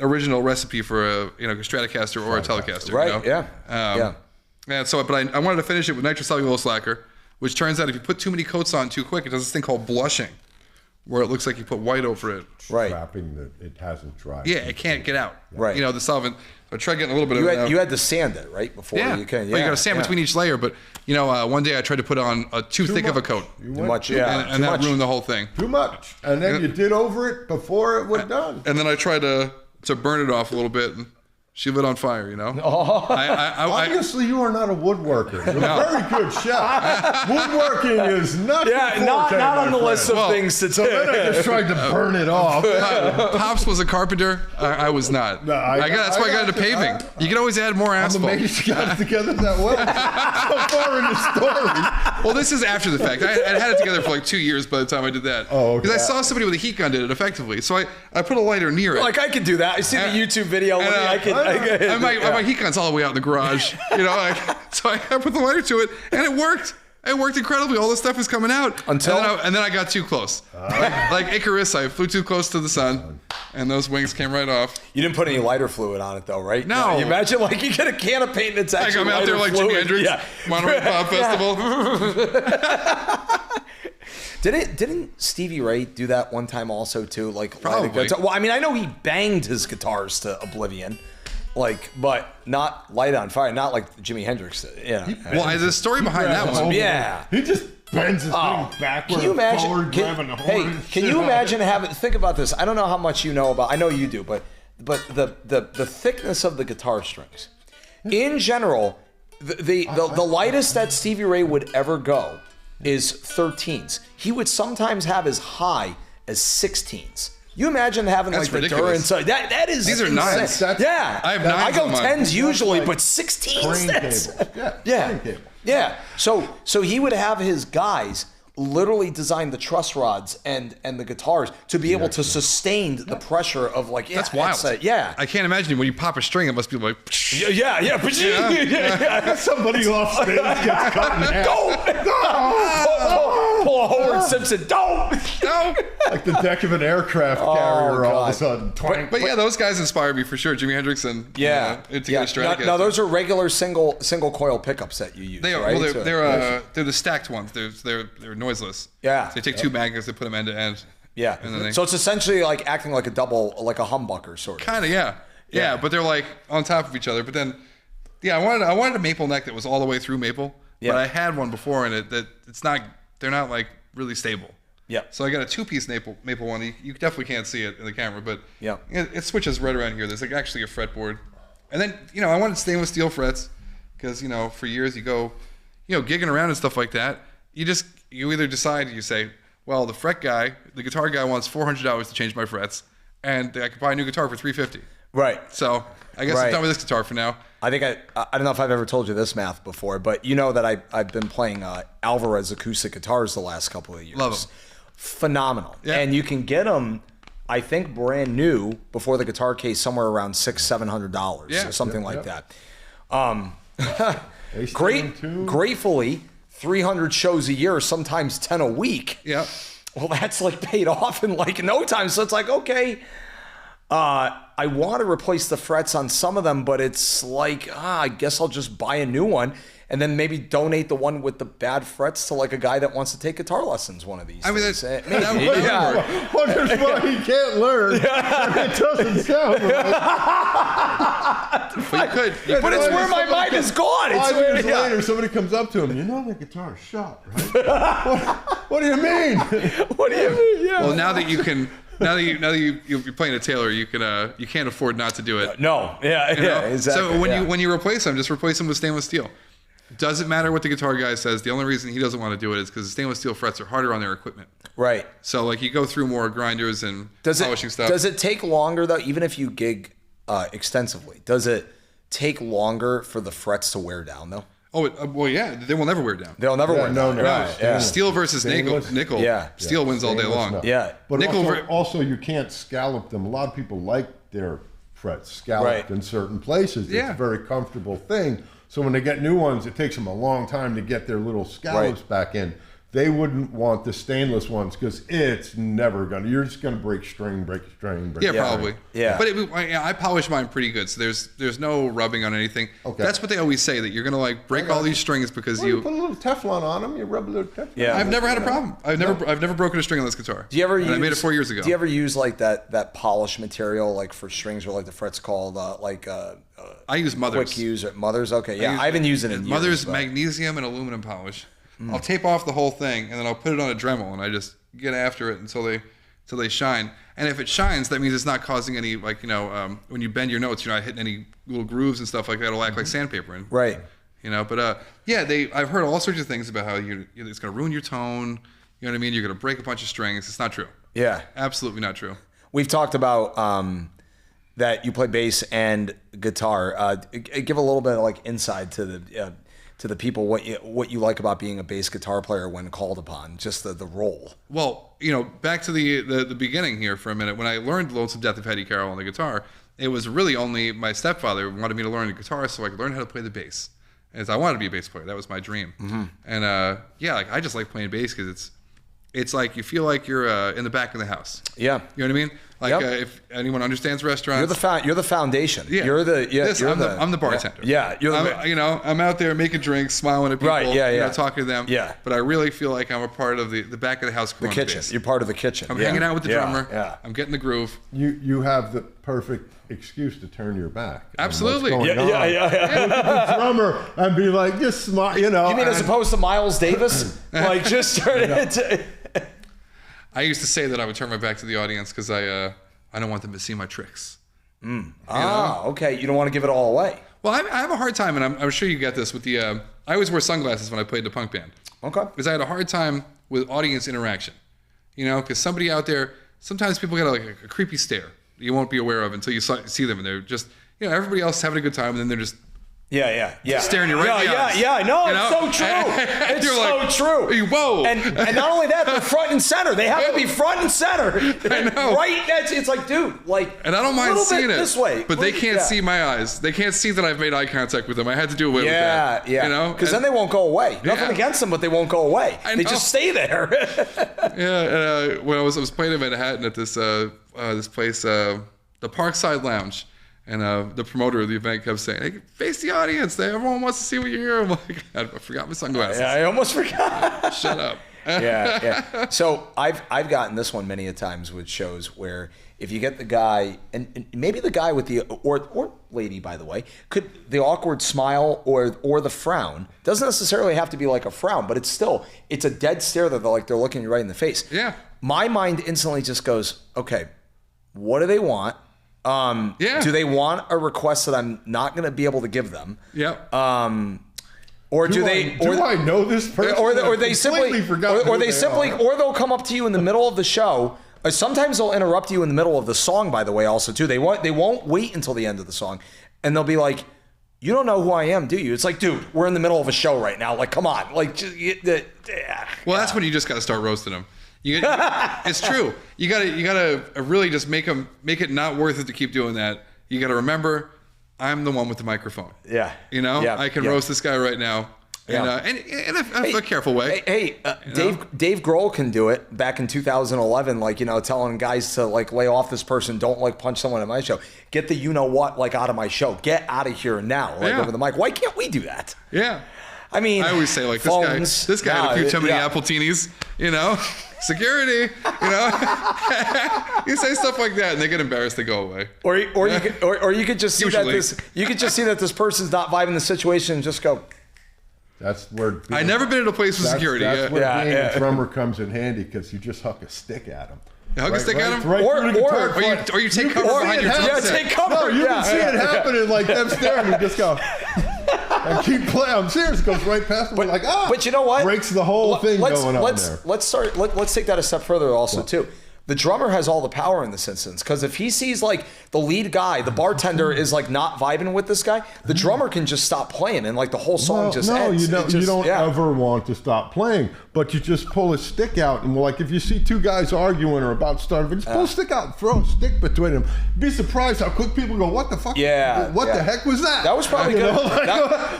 original recipe for a Stratocaster or a Telecaster. Right? You know? Yeah. And so, but I wanted to finish it with nitrocellulose lacquer, which turns out if you put too many coats on too quick, it does this thing called blushing, where it looks like you put white over it. Right. Trapping that it hasn't dried. Yeah, it can't get out. Right. You know, the solvent. So I tried getting a little bit of it out. You had to sand it, right? Before you can. Well, you got to sand between each layer. But, you know, one day I tried to put on too thick of a coat. Too much, yeah. And that ruined the whole thing. Too much. And then you did over it before it was done. And then I tried to burn it off a little bit. And she lit on fire, you know? Obviously, you are not a woodworker. You're a very good chef. Woodworking is not not on the list of things to do. So then I just tried to burn it off. Pops was a carpenter. I was not. No, that's why I got into paving. You can always add more asphalt. I'm amazed you got it together that well. So far in the story. Well, this is after the fact. I had it together for like 2 years by the time I did that. Oh, okay. Because I saw somebody with a heat gun did it effectively. So I put a lighter near it. Like, I could do that. I see the YouTube video. My heat gun's all the way out in the garage. You know, so I put the lighter to it, and it worked. It worked incredibly. All the stuff was coming out. And then I got too close. Like Icarus, I flew too close to the sun, and those wings came right off. You didn't put any lighter fluid on it, though, right? No. You imagine, like, you get a can of paint and it's actually I'm out there like fluid. Jimi Hendrix, Monterey Pop Festival. Didn't Stevie Ray do that one time also, too? Like, Probably. Well, I mean, I know he banged his guitars to oblivion. Like, but not light on fire, not like Jimi Hendrix. Yeah. Well, there's a story behind that one. Yeah. He just bends his thing backward. Can you imagine? Forward, grabbing the horn. Can you imagine think about this? I don't know how much you know about. I know you do, but the thickness of the guitar strings, in general, the lightest that Stevie Ray would ever go is 13s. He would sometimes have as high as 16s. You imagine having That's like ridiculous. the Durance. That is. These are insane. nines. Yeah, I have nines I go on mine. 10s usually, Like but 16s. crane That's, cable. yeah, Crane cable. yeah. So he would have his guys literally design the truss rods and the guitars to be able to sustain the pressure of like. Yeah, That's wild. Yeah. I can't imagine when you pop a string, it must be like. Yeah. Somebody off stage gets cut in half. Don't pull a Howard Simpson. Don't. No. Like the deck of an aircraft carrier all of a sudden. Twang. But yeah, those guys inspired me for sure. Jimi Hendrix and Stratocaster. Now those are regular single coil pickups that you use. They are. Right? Well, they're the stacked ones. They're noiseless. Yeah. So they take two magnets, they put them end to end. Yeah. And then So it's essentially like acting like a double, like a humbucker sort of. Kind of, yeah. Yeah, but they're like on top of each other. But then, yeah, I wanted a maple neck that was all the way through maple. Yeah. But I had one before, and they're not like really stable. Yeah. So I got a two-piece maple one. You definitely can't see it in the camera, but yeah, it switches right around here. There's like actually a fretboard, and then I wanted stainless steel frets because for years you go, gigging around and stuff like that. You either decide, you say, well, the guitar guy wants $400 to change my frets, and I could buy a new guitar for $350. Right. So I guess I'm done with this guitar for now. I think I don't know if I've ever told you this math before, but you know that I've been playing Alvarez acoustic guitars the last couple of years. Love them. Phenomenal. Yeah. And you can get them, I think, brand new before the guitar case somewhere around $600-700 or something like that. Gratefully, 300 shows a year, sometimes 10 a week. Yeah. Well, that's like paid off in like no time. So it's like, okay, I want to replace the frets on some of them, but it's like, I guess I'll just buy a new one and then maybe donate the one with the bad frets to like a guy that wants to take guitar lessons one of these days. That Wonders why he can't learn. It doesn't sound right. But you could. But it's where my mind is gone. It's 5 years later, somebody comes up to him. The guitar shop, right? What do you mean? What do you mean? Yeah. Well, now that you're playing a Taylor, you can't afford not to do it. No. Yeah. Exactly. So when you replace them, just replace them with stainless steel. Doesn't matter what the guitar guy says. The only reason he doesn't want to do it is because the stainless steel frets are harder on their equipment. Right. So like you go through more grinders and polishing stuff. Does it take longer though, even if you gig extensively? Does it take longer for the frets to wear down though? Oh, well, yeah. They will never wear down. They'll never wear down. No. Right. Yeah. Steel versus nickel. Yeah. Steel wins all day long. No. Yeah. But Nickel also you can't scallop them. A lot of people like their frets scalloped in certain places. Yeah. It's a very comfortable thing. So when they get new ones, it takes them a long time to get their little scallops back in. they wouldn't want the stainless ones because it's never gonna. You're just gonna break string. Yeah, probably. Yeah. But I polish mine pretty good, so there's no rubbing on anything. Okay. That's what they always say, that you're gonna like break all these strings because Well, you put a little Teflon on them. You rub a little Teflon. Yeah. I've never had a problem. I've never broken a string on this guitar. Do you ever and use? I made it 4 years ago. Do you ever use like that polish material like for strings or like the frets called I use Mothers. quick use or Mothers? Okay, yeah, I haven't used it in years. Mothers but- magnesium and aluminum polish. I'll tape off the whole thing and then I'll put it on a Dremel and I just get after it until they shine. And if it shines, that means it's not causing any when you bend your notes, you're not hitting any little grooves and stuff like that. It'll act like sandpaper. And, Right. But I've heard all sorts of things about how it's going to ruin your tone. You know what I mean? You're going to break a bunch of strings. It's not true. Yeah. Absolutely not true. We've talked about that you play bass and guitar. Give a little bit of like inside to the people what you like about being a bass guitar player when called upon, just the role. Well, back to the beginning here for a minute. When I learned Lonesome Death of Eddie Carroll on the guitar, it was really only my stepfather wanted me to learn the guitar so I could learn how to play the bass. As I wanted to be a bass player, that was my dream. Mm-hmm. And I just like playing bass because it's like you feel like you're in the back of the house. Yeah, you know what I mean. Like if anyone understands restaurants, you're the foundation. Yeah, I'm the bartender. Yeah, I'm out there making drinks, smiling at people. Right. Yeah. Talking to them. Yeah. But I really feel like I'm a part of the back of the house. The kitchen. You're part of the kitchen. I'm hanging out with the drummer. Yeah. I'm getting the groove. You have the perfect excuse to turn your back. Absolutely. The drummer and be like, just smile. You mean as opposed to Miles Davis? Like just turn it. I used to say that I would turn my back to the audience because I don't want them to see my tricks. Okay. You don't want to give it all away. Well, I have a hard time, and I'm sure you get this with the. I always wear sunglasses when I played the punk band. Okay. Because I had a hard time with audience interaction. Because somebody out there, sometimes people get a creepy stare you won't be aware of until you see them, and they're just, everybody else is having a good time, and then they're just. Yeah. Staring you right in the eyes. Yeah. No, it's so true. It's so true. Whoa. And not only that, they're front and center. They have to be front and center. I know. Right? It's like, dude, like. And I don't mind seeing it this way, but they can't see my eyes. They can't see that I've made eye contact with them. I had to do away with that. Yeah. Because then they won't go away. Nothing against them, but they won't go away. They just stay there. When I was playing in Manhattan at this place, the Parkside Lounge. And the promoter of the event kept saying, "Hey, face the audience. Everyone wants to see what you hear." I'm like, I forgot my sunglasses. Yeah, I almost forgot. Shut up. Yeah. So I've gotten this one many a times with shows where if you get the guy, and maybe the guy with the or lady, by the way, could the awkward smile or the frown doesn't necessarily have to be like a frown, but it's a dead stare that they're looking you right in the face. Yeah. My mind instantly just goes, okay, what do they want? Do they want a request that I'm not going to be able to give them? Yep. Or do I know this person? Or they simply or they'll come up to you in the middle of the show. Sometimes they'll interrupt you in the middle of the song. By the way, also too, they won't wait until the end of the song, and they'll be like, "You don't know who I am, do you?" It's like, dude, we're in the middle of a show right now. Like, come on, like. That's when you just got to start roasting them. It's true. You gotta really just make it not worth it to keep doing that. You gotta remember, I'm the one with the microphone. Yeah. I can roast this guy right now. And in a careful way. Dave Grohl can do it back in 2011, telling guys to lay off this person, don't punch someone at my show. Get the you-know-what out of my show. Get out of here now, over the mic. Why can't we do that? Yeah. I mean, I always say this guy had a few too many Appletinis, security, you say stuff like that and they get embarrassed, they go away. Or you could just see that this person's not vibing the situation and just go. That's where I never been in a place with security. That's where being a drummer comes in handy because you just huck a stick at him. Hug a stick at him? Or you take cover behind your drum set. Yeah, take cover. No, you can see it happening them staring. You just go and keep playing. I'm serious. It goes right past them. But you know what? Breaks the whole thing going on there. Let's take that a step further also too. The drummer has all the power in this instance because if he sees the lead guy, the bartender is not vibing with this guy, the drummer can just stop playing and the whole song ends. You don't ever want to stop playing, but you just pull a stick out and if you see two guys arguing or about to start, just pull a stick out and throw a stick between them. Be surprised how quick people go, "What the fuck? What the heck was that?" That was probably good.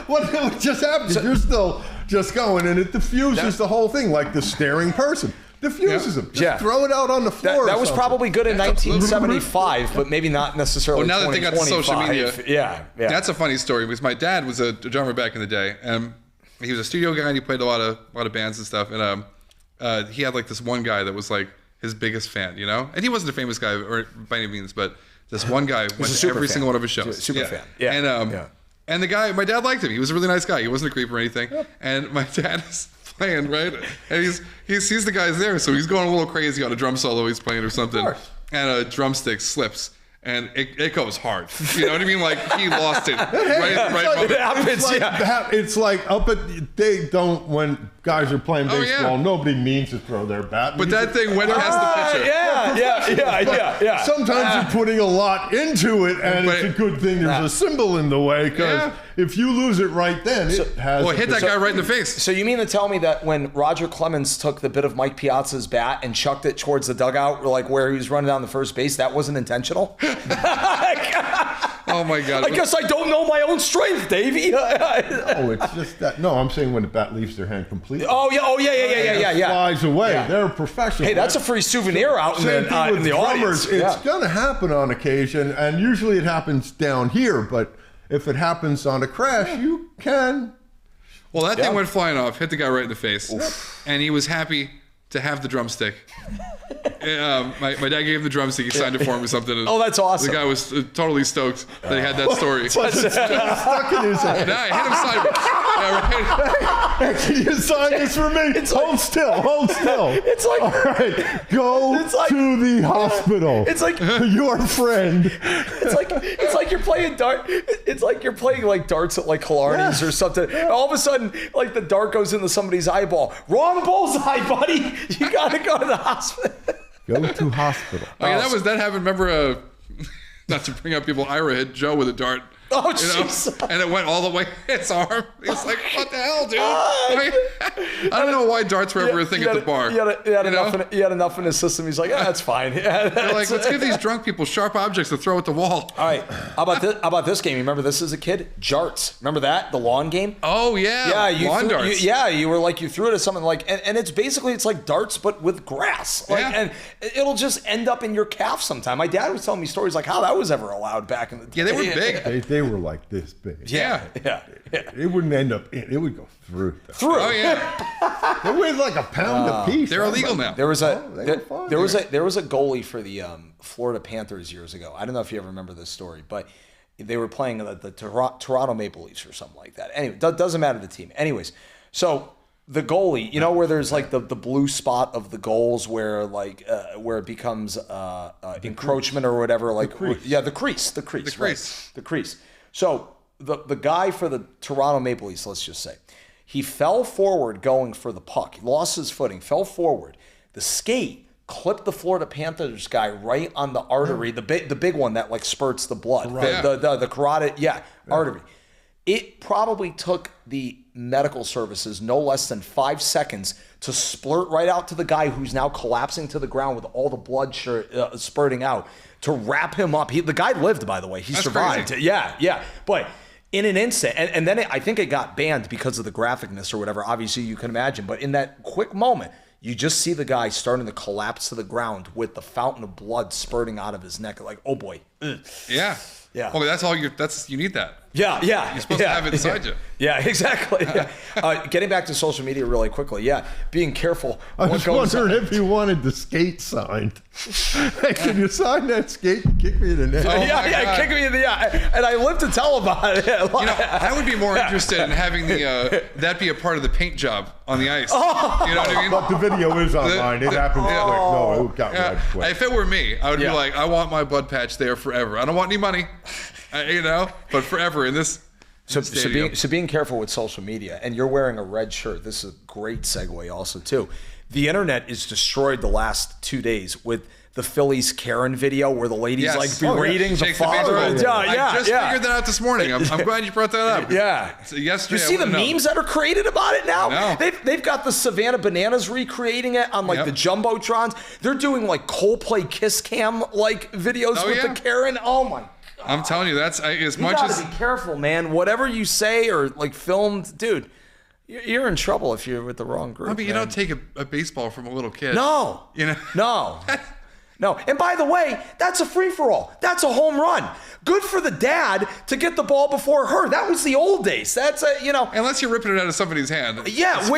What just happened? You're still just going, and it diffuses the whole thing, like the staring person. Diffuses them. Just throw it out on the floor. That was probably good in 1975, but maybe not necessarily. Well, now that they got the social media, yeah. That's a funny story because my dad was a drummer back in the day, and he was a studio guy and he played a lot of bands and stuff. And he had like this one guy that was like his biggest fan, you know. And he wasn't a famous guy or by any means, but this one guy went to every single one of his shows. Super fan. Yeah. And the guy, my dad liked him. He was a really nice guy. He wasn't a creep or anything. Yep. And my dad is playing, right? And he sees the guys there, so he's going a little crazy on a drum solo he's playing or something. And a drumstick slips. And it goes hard. You know what I mean? Like, he lost it. Right. It happens, It's like they don't, when guys are playing baseball, nobody means to throw their bat. But that thing went past the pitcher. Yeah. Sometimes you're putting a lot into it, and it's a good thing there's a symbol in the way, because if you lose it right then, it has... Well, hit that guy right in the face. So you mean to tell me that when Roger Clemens took the bit of Mike Piazza's bat and chucked it towards the dugout, like where he was running down the first base, that wasn't intentional? Oh my God! I guess I don't know my own strength, Davey. No, it's just that. No, I'm saying when the bat leaves their hand completely. Oh yeah. Flies away. Yeah. They're professional. Hey, that's a free souvenir out in the audience. It's gonna happen on occasion, and usually it happens down here. But if it happens on a crash, you can. Well, that thing went flying off, hit the guy right in the face, and he was happy to have the drumstick. My dad gave him the drumstick. He signed it for him or something. Oh, that's awesome. The guy was totally stoked that he had that story. Was it stuck in his hand? Nah, I hit him sideways. Can you sign this for me? Hold still. It's like, all right, go to the hospital. It's like your friend. It's like you're playing dart. It's like you're playing like darts at like Killarney's or something. And all of a sudden, like the dart goes into somebody's eyeball. Wrong bullseye, buddy. You gotta go to the hospital. Go to hospital. Oh, yeah, that happened. Remember, not to bring up people, Ira hit Joe with a dart. Oh, jeez. And it went all the way his arm. He's like, what the hell, dude? I don't know why darts were ever a thing at the bar. He had enough in his system. He's like, that's fine. They're like, let's give these drunk people sharp objects to throw at the wall. All right. How about this game? You remember this as a kid? Jarts. Remember that? The lawn game? Oh, yeah. Yeah. Lawn darts. You were like, you threw it at something like, and it's basically, it's like darts, but with grass. And it'll just end up in your calf sometime. My dad was telling me stories like how that was ever allowed back in the day. Yeah, they were big. They were like this big. Yeah. It wouldn't end up in. It would go through. Oh yeah. They weighed like a pound a piece. They're illegal now. There was a goalie for the Florida Panthers years ago. I don't know if you ever remember this story, but they were playing the Toronto Maple Leafs or something like that. Anyway, doesn't matter the team. Anyways, so the goalie, you know where there's like the blue spot of the goals where like where it becomes encroachment or whatever, like the crease. So the guy for the Toronto Maple Leafs, let's just say, he fell forward going for the puck. He lost his footing, fell forward. The skate clipped the Florida Panthers guy right on the artery, the big one that like spurts the blood, the carotid, artery. It probably took the medical services no less than 5 seconds to splurt right out to the guy who's now collapsing to the ground with all the blood spurting out to wrap him up. The guy lived, by the way. He survived. Crazy. Yeah. But in an instant, and then I think it got banned because of the graphicness or whatever. Obviously, you can imagine. But in that quick moment, you just see the guy starting to collapse to the ground with the fountain of blood spurting out of his neck. Like, oh boy. Ugh. Yeah. Well, you need that. Yeah. You're supposed to have it inside you. Yeah, exactly. Getting back to social media really quickly. Yeah, being careful. I was wondering if you wanted the skate signed. Hey, can you sign that skate and kick me in the neck? Kick me in the and I live to tell about it. I would be more interested in having that be a part of the paint job on the ice. You know what I mean? But the video is online. It happened quick. No, it got red quick. If it were me, I would be like, I want my blood patch there forever. I don't want any money. But forever in this. So being careful with social media, and you're wearing a red shirt. This is a great segue also too. The internet is destroyed the last 2 days with the Phillies Karen video where the lady's like berating the father. I just figured that out this morning. I'm glad you brought that up. So yesterday, you see the memes that are created about it now? No. They've got the Savannah Bananas recreating it on like the Jumbotrons. They're doing like Coldplay Kiss Cam like videos with the Karen. Oh my God. I'm telling you, that's as much as... You gotta be careful, man. Whatever you say or like filmed, dude, You're in trouble if you're with the wrong group. I mean, you don't take a baseball from a little kid. No. You know? No. No. And by the way, that's a free-for-all. That's a home run. Good for the dad to get the ball before her. That was the old days. That's Unless you're ripping it out of somebody's hand. Yeah.